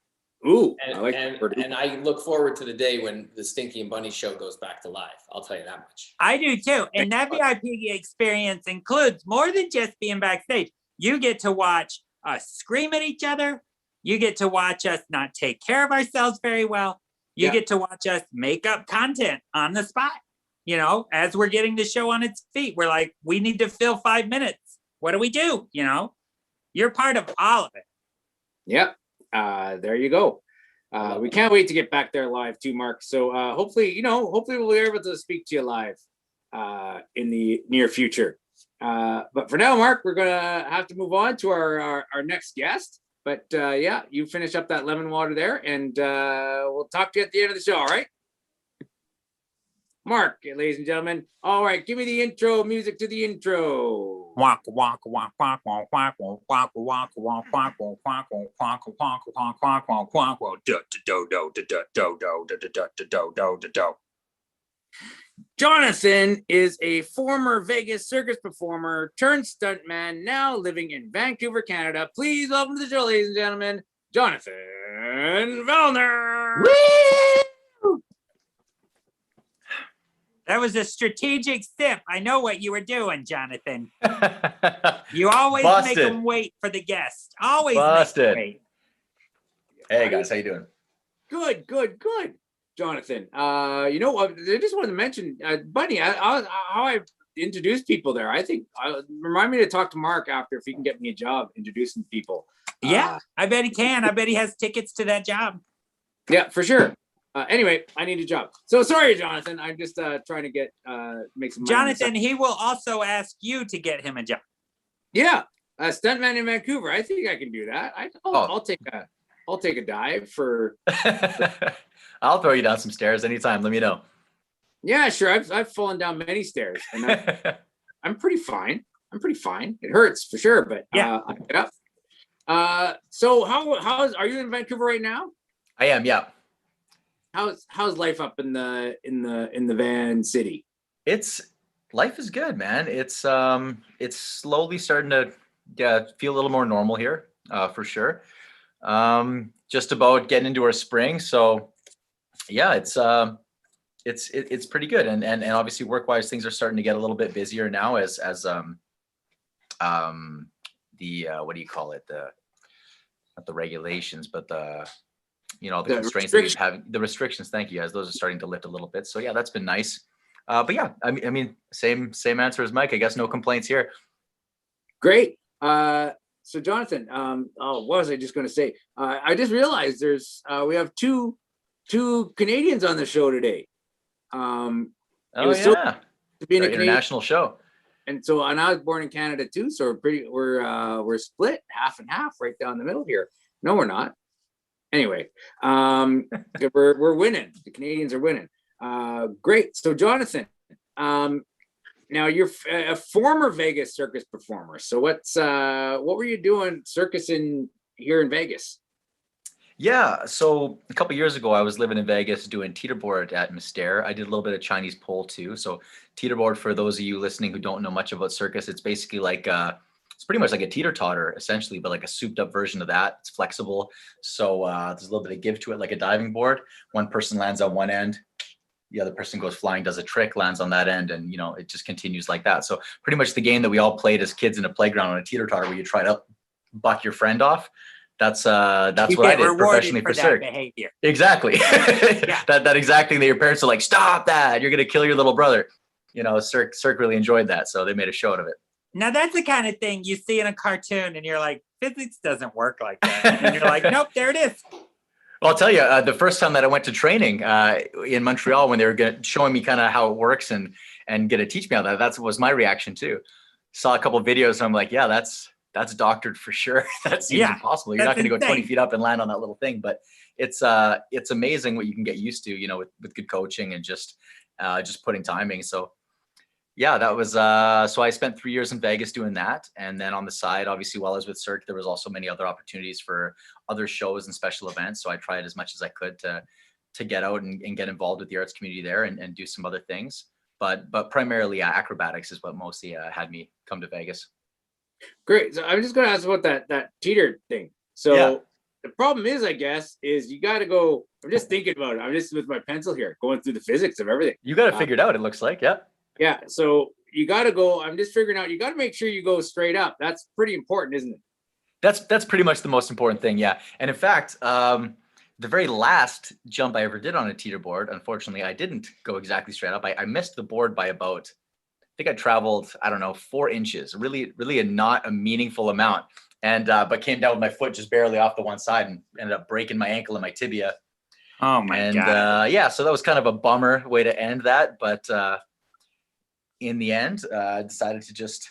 Ooh, and I look forward to the day when the Stinky and Bunny show goes back to live. I'll tell you that much. I do too. And that VIP experience includes more than just being backstage. You get to watch us scream at each other. You get to watch us not take care of ourselves very well. You get to watch us make up content on the spot. You know, as we're getting the show on its feet, we're like, we need to fill 5 minutes. What do we do? You know, you're part of all of it. Yep. There you go. We can't wait to get back there live too, Mark. So hopefully we'll be able to speak to you live in the near future. But for now, Mark, we're gonna have to move on to our next guest. But you finish up that lemon water there, and we'll talk to you at the end of the show. All right, Mark, ladies and gentlemen. All right, give me the intro music to the intro. Jonathan is a former Vegas circus performer turned stuntman, now living in Vancouver, Canada. Please welcome to the show, ladies and gentlemen, Jonathan Vellner. Woo! That was a strategic sip. I know what you were doing, Jonathan. You always make them wait for the guest. Always make them wait. Hey guys, how you doing? Good. Jonathan, I just wanted to mention, Bunny, how I introduce people there. I think remind me to talk to Mark after if he can get me a job introducing people. Yeah, I bet he can. I bet he has tickets to that job. Yeah, for sure. Anyway, I need a job. So sorry, Jonathan. I'm just trying to get make some money. Jonathan, he will also ask you to get him a job. Yeah, stuntman in Vancouver. I think I can do that. I'll take a dive for. I'll throw you down some stairs anytime. Let me know. Yeah, sure. I've fallen down many stairs, and I'm pretty fine. It hurts for sure, but I get up. So are you in Vancouver right now? I am. Yeah. How's life up in the Van City? Life is good, man. It's slowly starting to feel a little more normal here, for sure. Just about getting into our spring, so yeah, it's pretty good, and obviously work-wise things are starting to get a little bit busier now as the what do you call it, not the regulations, but the constraints that we have, the restrictions, thank you, as those are starting to lift a little bit. So yeah, that's been nice. But yeah, I mean same answer as Mike, I guess. No complaints here. Great. So Jonathan, what was I just going to say? I just realized we have two Canadians on the show today. To be an international show. And so, and I was born in Canada too. So we're split half and half right down the middle here. No, we're not. Anyway, we're winning. The Canadians are winning. Great. So Jonathan, now you're a former Vegas circus performer. So what were you doing circus here in Vegas? Yeah, so a couple years ago, I was living in Vegas doing teeterboard at Mystere. I did a little bit of Chinese pole too. So teeterboard, for those of you listening who don't know much about circus, it's basically like it's pretty much like a teeter-totter essentially, but like a souped-up version of that. It's flexible, so there's a little bit of give to it, like a diving board. One person lands on one end, the other person goes flying, does a trick, lands on that end, and it just continues like that. So pretty much the game that we all played as kids in a playground on a teeter-totter, where you try to buck your friend off. That's what I did professionally for Cirque. Behavior. Exactly. Yeah. that exact thing that your parents are like, stop that, you're gonna kill your little brother. Cirque really enjoyed that, so they made a show out of it. Now that's the kind of thing you see in a cartoon and you're like, physics doesn't work like that. And you're like, nope, there it is. Well, I'll tell you, the first time that I went to training in Montreal, when they were showing me kind of how it works and gonna teach me how that was my reaction too. Saw a couple of videos and I'm like, yeah, that's doctored for sure. That seems impossible. You're not going to go 20 feet up and land on that little thing, but it's amazing what you can get used to, with good coaching and just putting timing. So yeah, that was, so I spent 3 years in Vegas doing that. And then on the side, obviously, while I was with Cirque, there was also many other opportunities for other shows and special events. So I tried as much as I could to get out and get involved with the arts community there and do some other things. But primarily acrobatics is what mostly had me come to Vegas. Great. So I'm just going to ask about that teeter thing. So the problem is, I guess, is you got to go. I'm just thinking about it. I'm just with my pencil here, going through the physics of everything. You got to figure it out. It looks like, yeah. So you got to go. I'm just figuring out. You got to make sure you go straight up. That's pretty important, isn't it? That's pretty much the most important thing. Yeah. And in fact, the very last jump I ever did on a teeterboard, unfortunately, I didn't go exactly straight up. I missed the board by about, I think I traveled, 4 inches, really not a meaningful amount. And, but came down with my foot just barely off the one side and ended up breaking my ankle and my tibia. Oh my God. Yeah, so that was kind of a bummer way to end that. But in the end, I decided to just,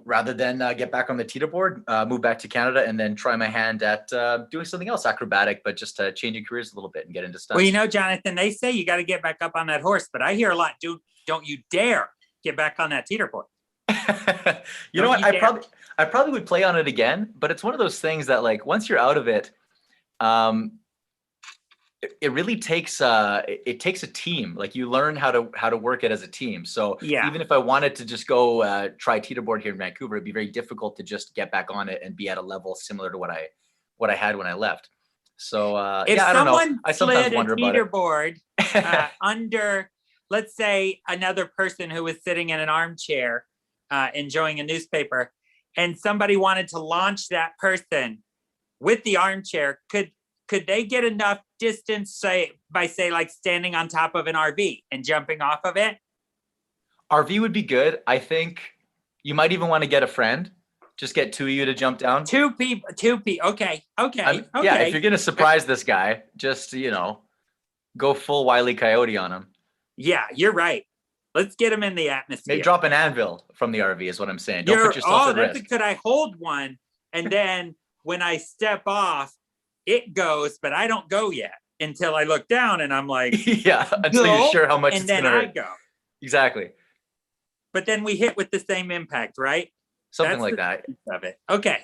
rather than get back on the teeterboard, move back to Canada and then try my hand at doing something else acrobatic, but just changing careers a little bit and get into stunts. Well, Jonathan, they say you got to get back up on that horse, but I hear a lot, don't you dare get back on that teeterboard. You know what? I probably would play on it again, but it's one of those things that, like, once you're out of it, it really takes it takes a team. Like, you learn how to work it as a team. So even if I wanted to just go try teeterboard here in Vancouver, it'd be very difficult to just get back on it and be at a level similar to what I had when I left. So if I don't know. I sometimes slid wonder a teeterboard under, let's say, another person who was sitting in an armchair enjoying a newspaper, and somebody wanted to launch that person with the armchair, could they get enough distance, by like standing on top of an RV and jumping off of it? RV would be good. I think you might even want to get a friend. Just get 2 of you to jump down. 2 people. Okay. Yeah, if you're going to surprise this guy, just, go full Wile E. Coyote on him. Yeah, you're right. Let's get him in the atmosphere. Maybe drop an anvil from the RV is what I'm saying. Don't put yourself at risk. Could I hold one? And then when I step off, it goes, but I don't go yet until I look down and I'm like, until you're sure how much and it's then going to I hurt. go. Exactly. But then we hit with the same impact, right? Something like that. Of it. Okay.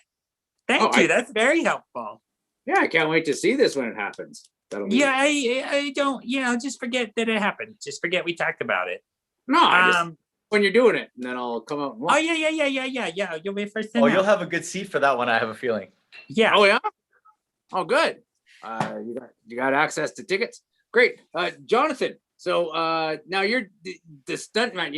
Thank you. That's very helpful. Yeah, I can't wait to see this when it happens. I don't, just forget that it happened. Just forget we talked about it. No, when you're doing it, and then I'll come out and watch. Oh, yeah. You'll be first in. You'll have a good seat for that one, I have a feeling. Yeah. Oh, yeah? Oh, good. You got access to tickets? Great. Jonathan, so now you're the stuntman.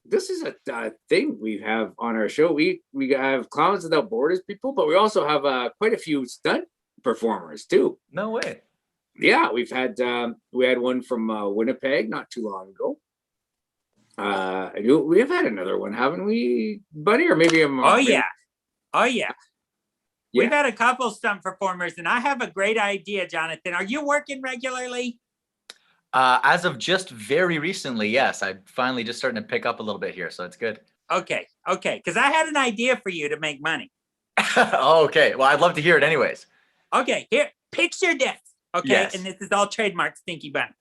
This is a thing we have on our show. We have Clowns Without Borders people, but we also have quite a few stunt performers too. No way. Yeah, we had one from Winnipeg not too long ago. We have had another one, haven't we, Bunny? Or maybe Oh yeah. We've had a couple stunt performers, and I have a great idea, Jonathan. Are you working regularly? As of just very recently, yes. I'm finally just starting to pick up a little bit here, so it's good. Okay. Because I had an idea for you to make money. Okay. Well, I'd love to hear it anyways. Okay, here, picture this. Okay, Yes. and this is all trademark Stinky Bunny.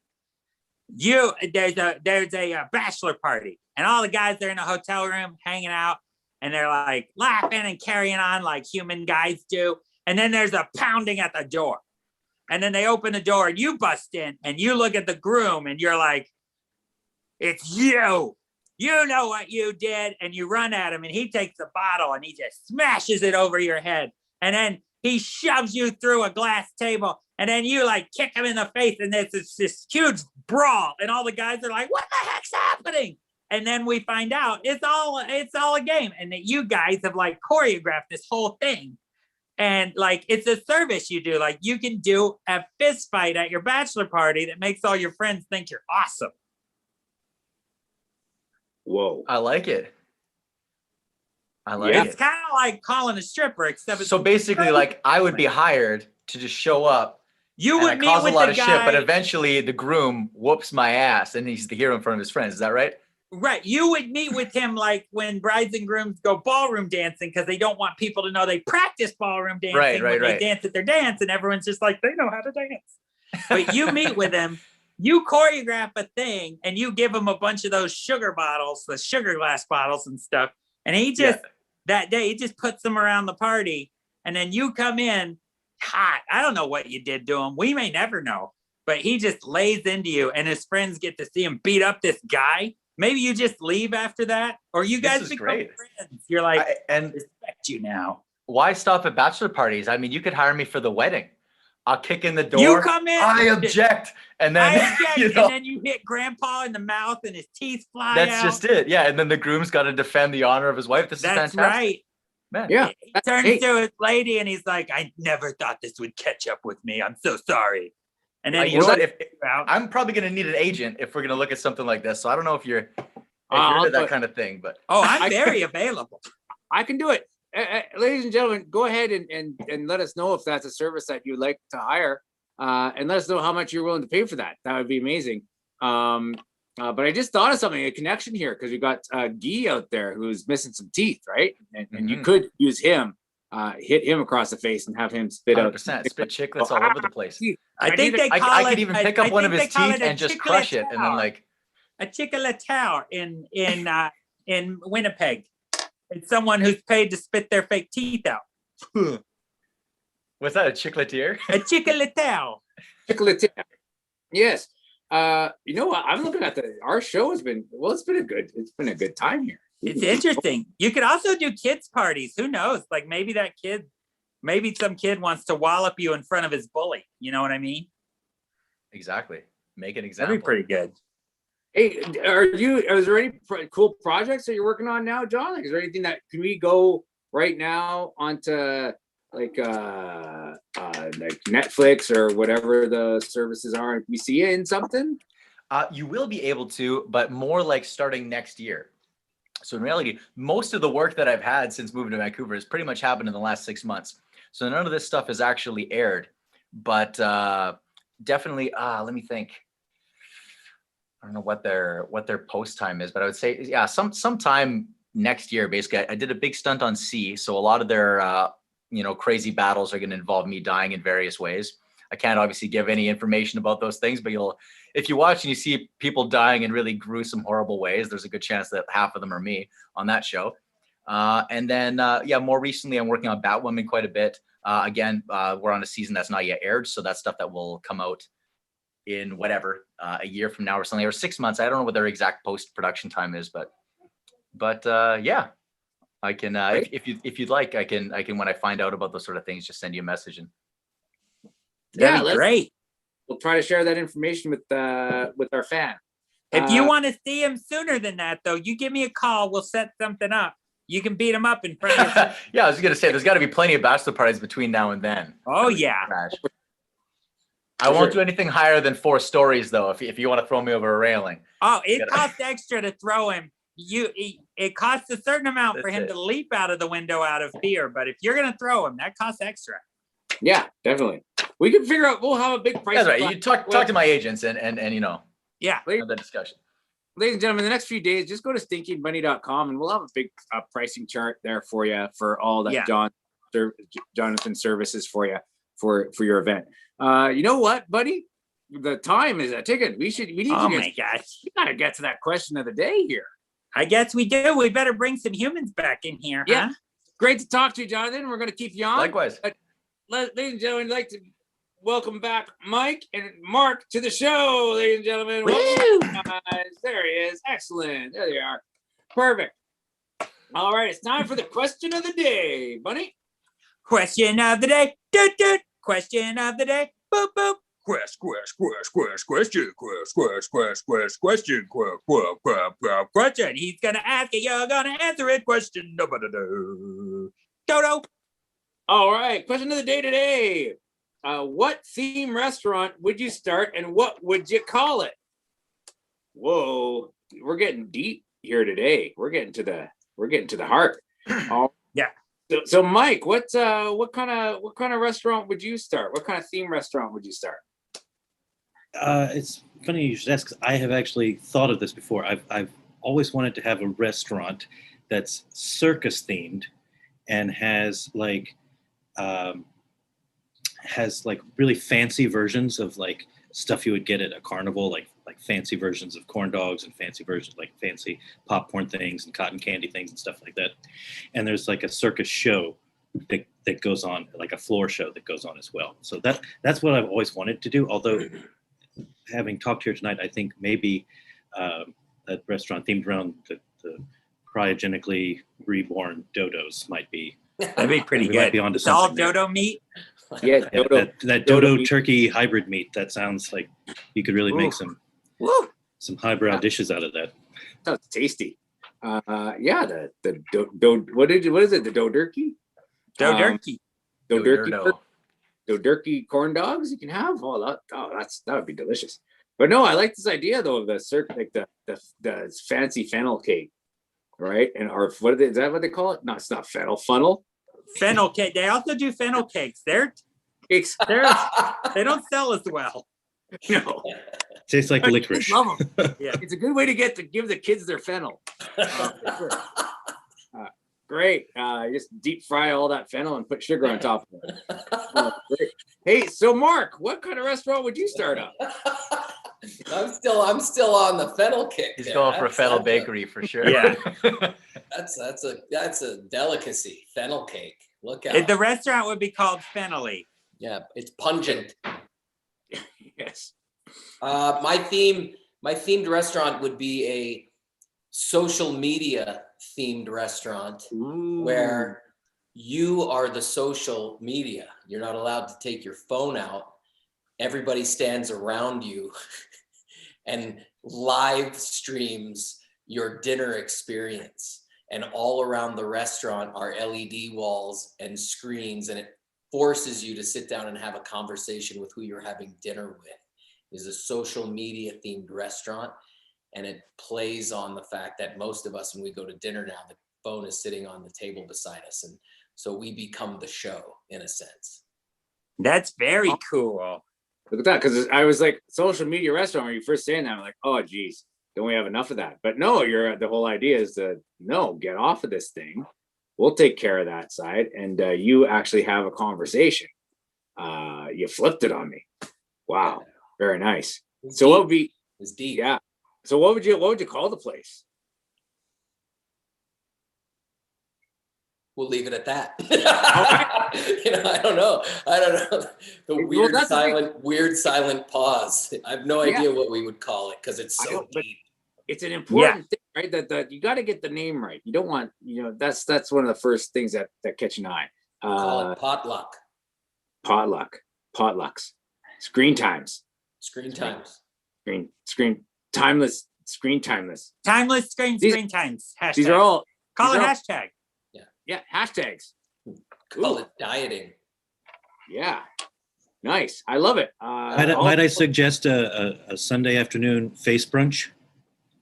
There's a bachelor party, and all the guys are in a hotel room hanging out, and they're like laughing and carrying on like human guys do. And then there's a pounding at the door, and then they open the door, and you bust in, and you look at the groom, and you're like, "It's you. You know what you did," and you run at him, and he takes a bottle and he just smashes it over your head, and then he shoves you through a glass table, and then you like kick him in the face, and there's this huge brawl, and all the guys are like, "What the heck's happening?" And then we find out it's all a game, and that you guys have like choreographed this whole thing, and like it's a service you do. Like you can do a fist fight at your bachelor party that makes all your friends think you're awesome. Whoa. I like it. I like It's it. kind of like calling a stripper, except it's So basically, like I would be hired to just show up. you And I would meet cause a with lot the of guy. shit, but eventually the groom whoops my ass, and he's the hero in front of his friends. Is that right? Right. You would meet with him like when brides and grooms go ballroom dancing because they don't want people to know they practice ballroom dancing Right, when right. they dance at their dance, and everyone's just like, they know how to dance. But you meet with him, you choreograph a thing, and you give him a bunch of those sugar bottles, the sugar glass bottles and stuff. And he just, that day, he just puts them around the party. And then you come in hot. I don't know what you did to him. We may never know. But he just lays into you, and his friends get to see him beat up this guy. Maybe you just leave after that, or you guys become great. friends. You're like, and I respect you now. why stop at bachelor parties? I mean, you could hire me for the wedding. I'll kick in the door. You come in. I object, and then I object, you know, and then you hit Grandpa in the mouth, and his teeth fly that's out. just it. Yeah, and then the groom's got to defend the honor of his wife. This That's is fantastic. right. Man. Yeah. He turns to his lady, and he's like, "I never thought this would catch up with me. I'm so sorry." And then You know what? If, out. I'm probably going to need an agent if we're going to look at something like this. So I don't know if you're into that kind of thing, but Oh, I'm very available. I can do it. Ladies and gentlemen, go ahead and let us know if that's a service that you'd like to hire, and let us know how much you're willing to pay for that. That would be amazing. But I just thought of something, a connection here, because we got Guy out there who's missing some teeth, right? And you could use him, hit him across the face and have him spit out. 100% spit chiclets all over the place. I think they call I it. could even pick up one of his teeth and just crush it, and then like a chicolatao in Winnipeg. It's someone who's paid to spit their fake teeth out. what's that? A chicletier? A chicolatao. Yes. You know what? I'm looking at our show has been, well, it's been a good time here. It's interesting. You could also do kids parties. Who knows? Like maybe some kid wants to wallop you in front of his bully. You know what I mean? Exactly. Make an example. That'd be pretty good. Hey, is there any cool projects that you're working on now, John? Like, is there anything that, can we go right now onto like Netflix or whatever the services are? Can we see you in something? You will be able to, but more like starting next year. So in reality, most of the work that I've had since moving to Vancouver has pretty much happened in the last 6 months. So none of this stuff has actually aired, but definitely, let me think. I don't know what their post time is, but I would say, yeah, sometime next year. Basically, I did a big stunt on sea, so a lot of their crazy battles are going to involve me dying in various ways. I can't obviously give any information about those things, but if you watch and you see people dying in really gruesome, horrible ways, there's a good chance that half of them are me on that show. And then, more recently, I'm working on Batwoman quite a bit. Again, we're on a season that's not yet aired, so that's stuff that will come out in whatever, a year from now or something, or 6 months. I don't know what their exact post-production time is, but yeah, I can, if you'd like, I can, when I find out about those sort of things, just send you a message. And that'd be great. We'll try to share that information with our fan. If you want to see him sooner than that, though, you give me a call. We'll set something up. You can beat him up in front of him. Yeah, I was going to say, there's got to be plenty of bachelor parties between now and then. Oh, yeah. I won't do anything higher than 4 stories, though, if you want to throw me over a railing. Oh, it costs extra to throw him. It costs a certain amount for him to leap out of the window out of fear. But if you're going to throw him, that costs extra. Yeah, definitely. We can figure out, we'll have a big price. That's right. You talk to my agents and yeah, have that discussion. Ladies and gentlemen, the next few days, just go to stinkyandbunny.com and we'll have a big pricing chart there for you for all that Jonathan services for you. for your event. You know what, buddy? The time is a ticket. We need Oh to my gosh. we gotta get to that question of the day here. I guess we do. We better bring some humans back in here, Yeah. huh? Great to talk to you, Jonathan. We're gonna keep you on. Likewise. Ladies and gentlemen, I'd like to welcome back Mike and Mark to the show, ladies and gentlemen. Welcome, guys. There he is. Excellent. There they are. Perfect. All right, it's time for the question of the day, Bunny. Question of the day. Doot, doot. Question of the day. Boop, boop. Question. He's gonna ask it. You're gonna answer it. Question. Dodo. All right, question of the day today. What theme restaurant would you start and what would you call it? Whoa, we're getting deep here today. We're getting to the heart. Yeah. So Mike, what kind of restaurant would you start? What kind of theme restaurant would you start? It's funny you should ask, 'cause I have actually thought of this before. I've always wanted to have a restaurant that's circus themed and has like really fancy versions of like stuff you would get at a carnival, like fancy versions of corn dogs and fancy versions like fancy popcorn things and cotton candy things and stuff like that. And there's like a circus show that goes on, like a floor show that goes on as well. So that's what I've always wanted to do. Although having talked here tonight, I think maybe a restaurant themed around the cryogenically reborn dodos might be. That'd be pretty We good. might be onto It's all something there. dodo meat. Yeah, Yeah, Dodo. that Dodo dodo meat. turkey hybrid meat. That sounds like you could really make Ooh. some highbrow dishes out of that. Sounds tasty. Yeah, what is it? The Dodurkey? Dodurkey. Dodurkey corn dogs you can have. That would be delicious. But no, I like this idea though of the fancy fennel cake, right? And or is that what they call it? No, it's not funnel. Fennel cake. They also do fennel cakes. They don't sell as well. No, Tastes like licorice. love them. Yeah. It's a good way to give the kids their fennel. Great. Just deep fry all that fennel and put sugar on top of it. Great. Hey, so Mark, what kind of restaurant would you start up? I'm still on the fennel kick. He's there. going for a That's- fennel that's bakery for sure. Yeah. That's a delicacy. Fennel cake. Look out. The restaurant would be called Fennelly. Yeah, it's pungent. Yes. My themed restaurant would be a social media themed restaurant where you are the social media. You're not allowed to take your phone out. Everybody stands around you and live streams your dinner experience. And all around the restaurant are LED walls and screens, and it forces you to sit down and have a conversation with who you're having dinner with. It's a social media themed restaurant, and it plays on the fact that most of us, when we go to dinner now, the phone is sitting on the table beside us, and so we become the show in a sense. That's very cool. Look at that, because I was like, social media restaurant, when you first saying that, I'm like, oh geez, don't we have enough of that? But no, the whole idea is to get off of this thing. We'll take care of that side, and you actually have a conversation. You flipped it on me. Wow, very nice. So what would be? It's deep. Yeah. So what would you call the place? We'll leave it at that. I don't know. The weird silent pause. I have no idea what we would call it because it's so deep. It's an important thing, right? That you got to get the name right. You don't want, that's one of the first things that catch an eye. Call it potluck. Potlucks. Screen times. Screen timeless. Screen timeless. Screen times. Hashtag. These are all. Call it these are all- hashtag. Yeah, hashtags. Call it dieting. Yeah, nice. I love it. Might I suggest a Sunday afternoon face brunch?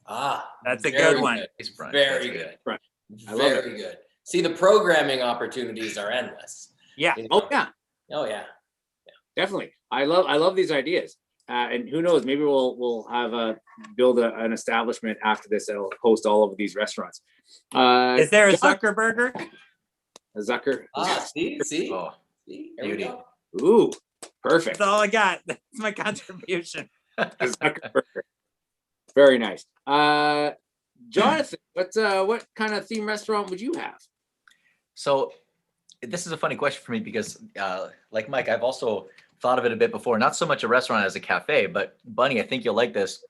That's a very good one. It's brunch. Very That's good. Right. I love it. Very good. See, the programming opportunities are endless. Yeah. You know? Oh yeah, Oh yeah. definitely. I love these ideas. And who knows? Maybe we'll have build an establishment after this that'll host all of these restaurants. Is there a John- Zuckerberger? a Zucker? See. Oh, See? Here we beauty. go. Ooh, perfect. That's all I got. That's my contribution. Very nice. Jonathan, what kind of theme restaurant would you have? So this is a funny question for me because like Mike, I've also thought of it a bit before, not so much a restaurant as a cafe, but Bunny, I think you'll like this.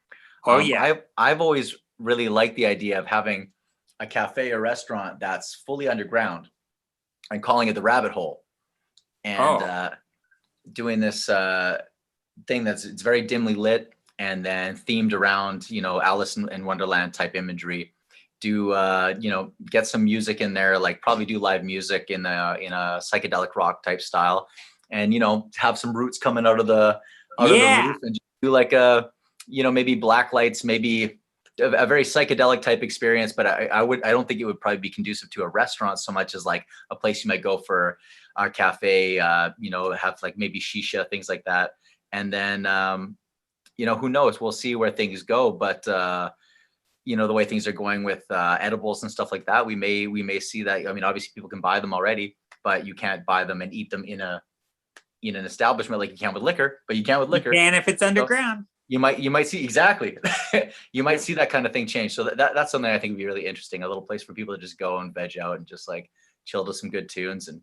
Oh yeah. I've always really liked the idea of having a cafe or restaurant that's fully underground and calling it the Rabbit Hole, and doing this thing it's very dimly lit and then themed around, Alice in Wonderland type imagery. Do get some music in there, like probably do live music in a psychedelic rock type style, and have some roots coming out of the roof, and do like maybe black lights, maybe a very psychedelic type experience. But I don't think it would probably be conducive to a restaurant so much as like a place you might go for a cafe, have like maybe shisha, things like that. And then who knows, we'll see where things go. But the way things are going with edibles and stuff like that, we may see that. I mean, obviously people can buy them already, but you can't buy them and eat them in an establishment like you can with liquor. But you can with liquor. And if it's underground, you might see, exactly. You might see that kind of thing change. So that's something I think would be really interesting. A little place for people to just go and veg out and just like chill to some good tunes. And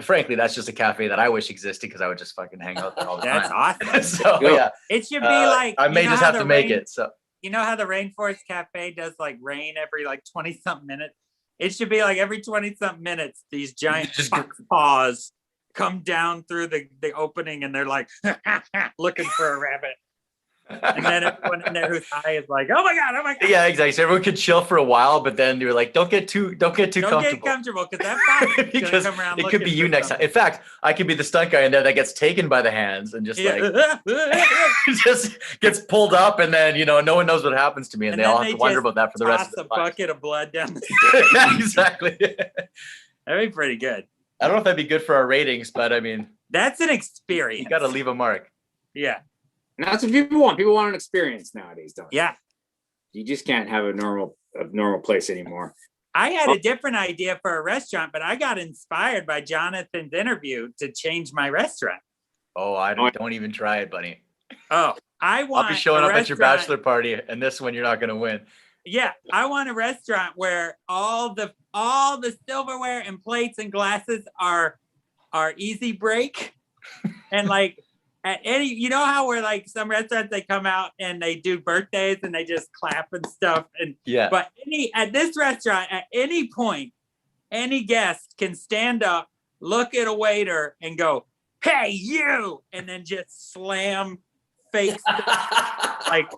frankly, that's just a cafe that I wish existed, because I would just fucking hang out there all the that's time. awesome. So yeah, it should be like, I may just have to make it. So you know how the Rainforest Cafe does like rain every like 20 something minutes? It should be like every 20 something minutes, these giant fox paws come down through the opening, and they're like looking for a rabbit. And then everyone in there who's high is like, oh my god. Yeah, exactly. So everyone could chill for a while, but then you're like, don't get too comfortable. Get comfortable, because that fox is because come around it could be you next time. In fact, I could be the stunt guy in there that gets taken by the hands and just like just gets pulled up, and then no one knows what happens to me, and they all have to wonder about that for the rest of their lives. A bucket of blood down the street. Yeah, exactly. That'd be pretty good. I don't know if that'd be good for our ratings, but I mean, that's an experience. You got to leave a mark. Yeah. And that's what people want. People want an experience nowadays, don't they? Yeah. You just can't have a normal place anymore. I had a different idea for a restaurant, but I got inspired by Jonathan's interview to change my restaurant. Oh, don't even try it, buddy. Oh, I'll be showing up at your bachelor party, and this one you're not going to win. Yeah, I want a restaurant where all the silverware and plates and glasses are easy break, and like at any, how where like some restaurants they come out and they do birthdays and they just clap and stuff, and yeah. But at this restaurant, at any point, any guest can stand up, look at a waiter, and go, "Hey, you," and then just slam fake like.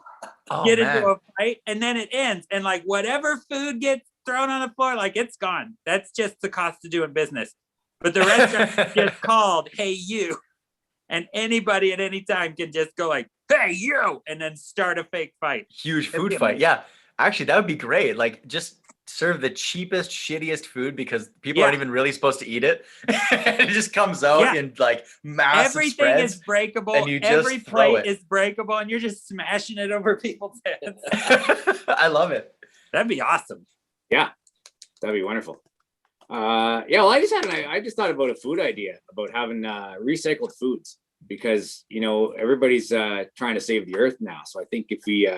Get into a fight, and then it ends, and like whatever food gets thrown on the floor, like it's gone. That's just the cost of doing business. But the restaurant gets called "Hey You," and anybody at any time can just go like "Hey You," and then start a fake fight. Huge food fight. Yeah, actually, that would be great. Like just serve the cheapest, shittiest food, because people aren't even really supposed to eat it. It just comes out in like massive Everything spreads, is breakable. and you just every plate is breakable, and you're just smashing it over people's heads. I love it. That'd be awesome. Yeah, that'd be wonderful. Well, I just thought about a food idea about having recycled foods, because everybody's trying to save the earth now. So I think if we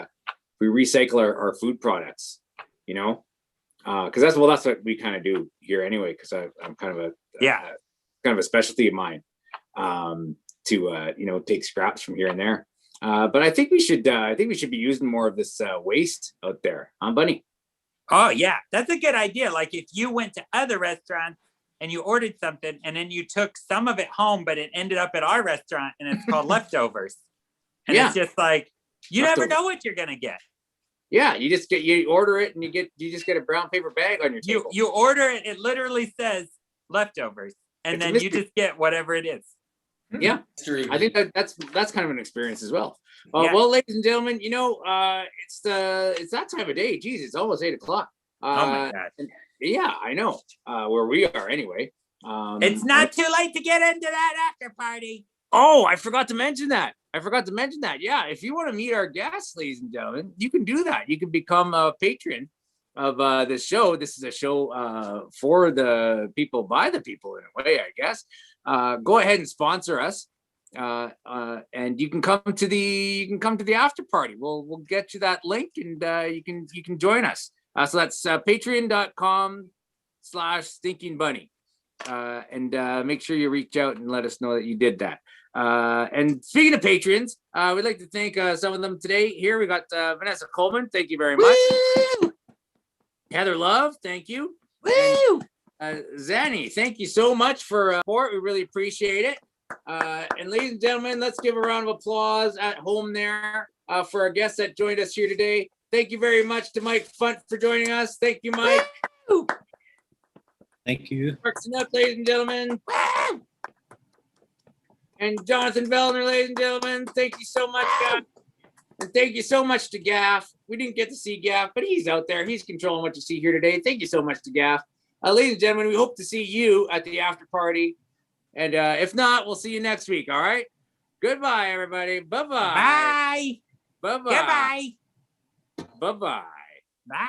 recycle our food products, because that's what we kind of do here anyway, because I'm kind of a specialty of mine, to take scraps from here and there, but I think we should be using more of this waste out there, Bunny? Oh yeah, that's a good idea. Like if you went to other restaurants and you ordered something, and then you took some of it home, but it ended up at our restaurant, and it's called leftovers, and it's just like you never know what you're gonna get. Yeah, you order it, and you just get a brown paper bag on your table. You order it, it literally says leftovers, and then you just get whatever it is. Yeah, I think that's kind of an experience as well. Well, ladies and gentlemen, it's that time of day. Jeez, it's almost 8:00. Oh my God. Yeah, I know. Where we are anyway. It's not too late to get into that after party. Oh, I forgot to mention that. Yeah, if you want to meet our guests, ladies and gentlemen, you can do that. You can become a patron of this show. This is a show for the people, by the people, in a way, I guess. go ahead and sponsor us. And you can come to the after party. We'll get you that link, and you can join us. So that's patreon.com/Stinky and Bunny. And make sure you reach out and let us know that you did that. And speaking of patrons, we'd like to thank some of them today. Here we got Vanessa Coleman. Thank you very much. Woo! Heather Love. Thank you. Woo! Zanny, thank you so much for support. We really appreciate it. And ladies and gentlemen, let's give a round of applause at home there for our guests that joined us here today. Thank you very much to Mike Funt for joining us. Thank you, Mike. Woo! Thank you. Mark Shonuck, ladies and gentlemen. Woo! And Jonathan Vellner, ladies and gentlemen. Thank you so much, guys. And thank you so much to Gaff. We didn't get to see Gaff, but he's out there. He's controlling what you see here today. Thank you so much to Gaff. Ladies and gentlemen, we hope to see you at the after party. And if not, we'll see you next week. All right. Goodbye, everybody. Bye-bye. Bye. Bye-bye. Goodbye. Bye-bye.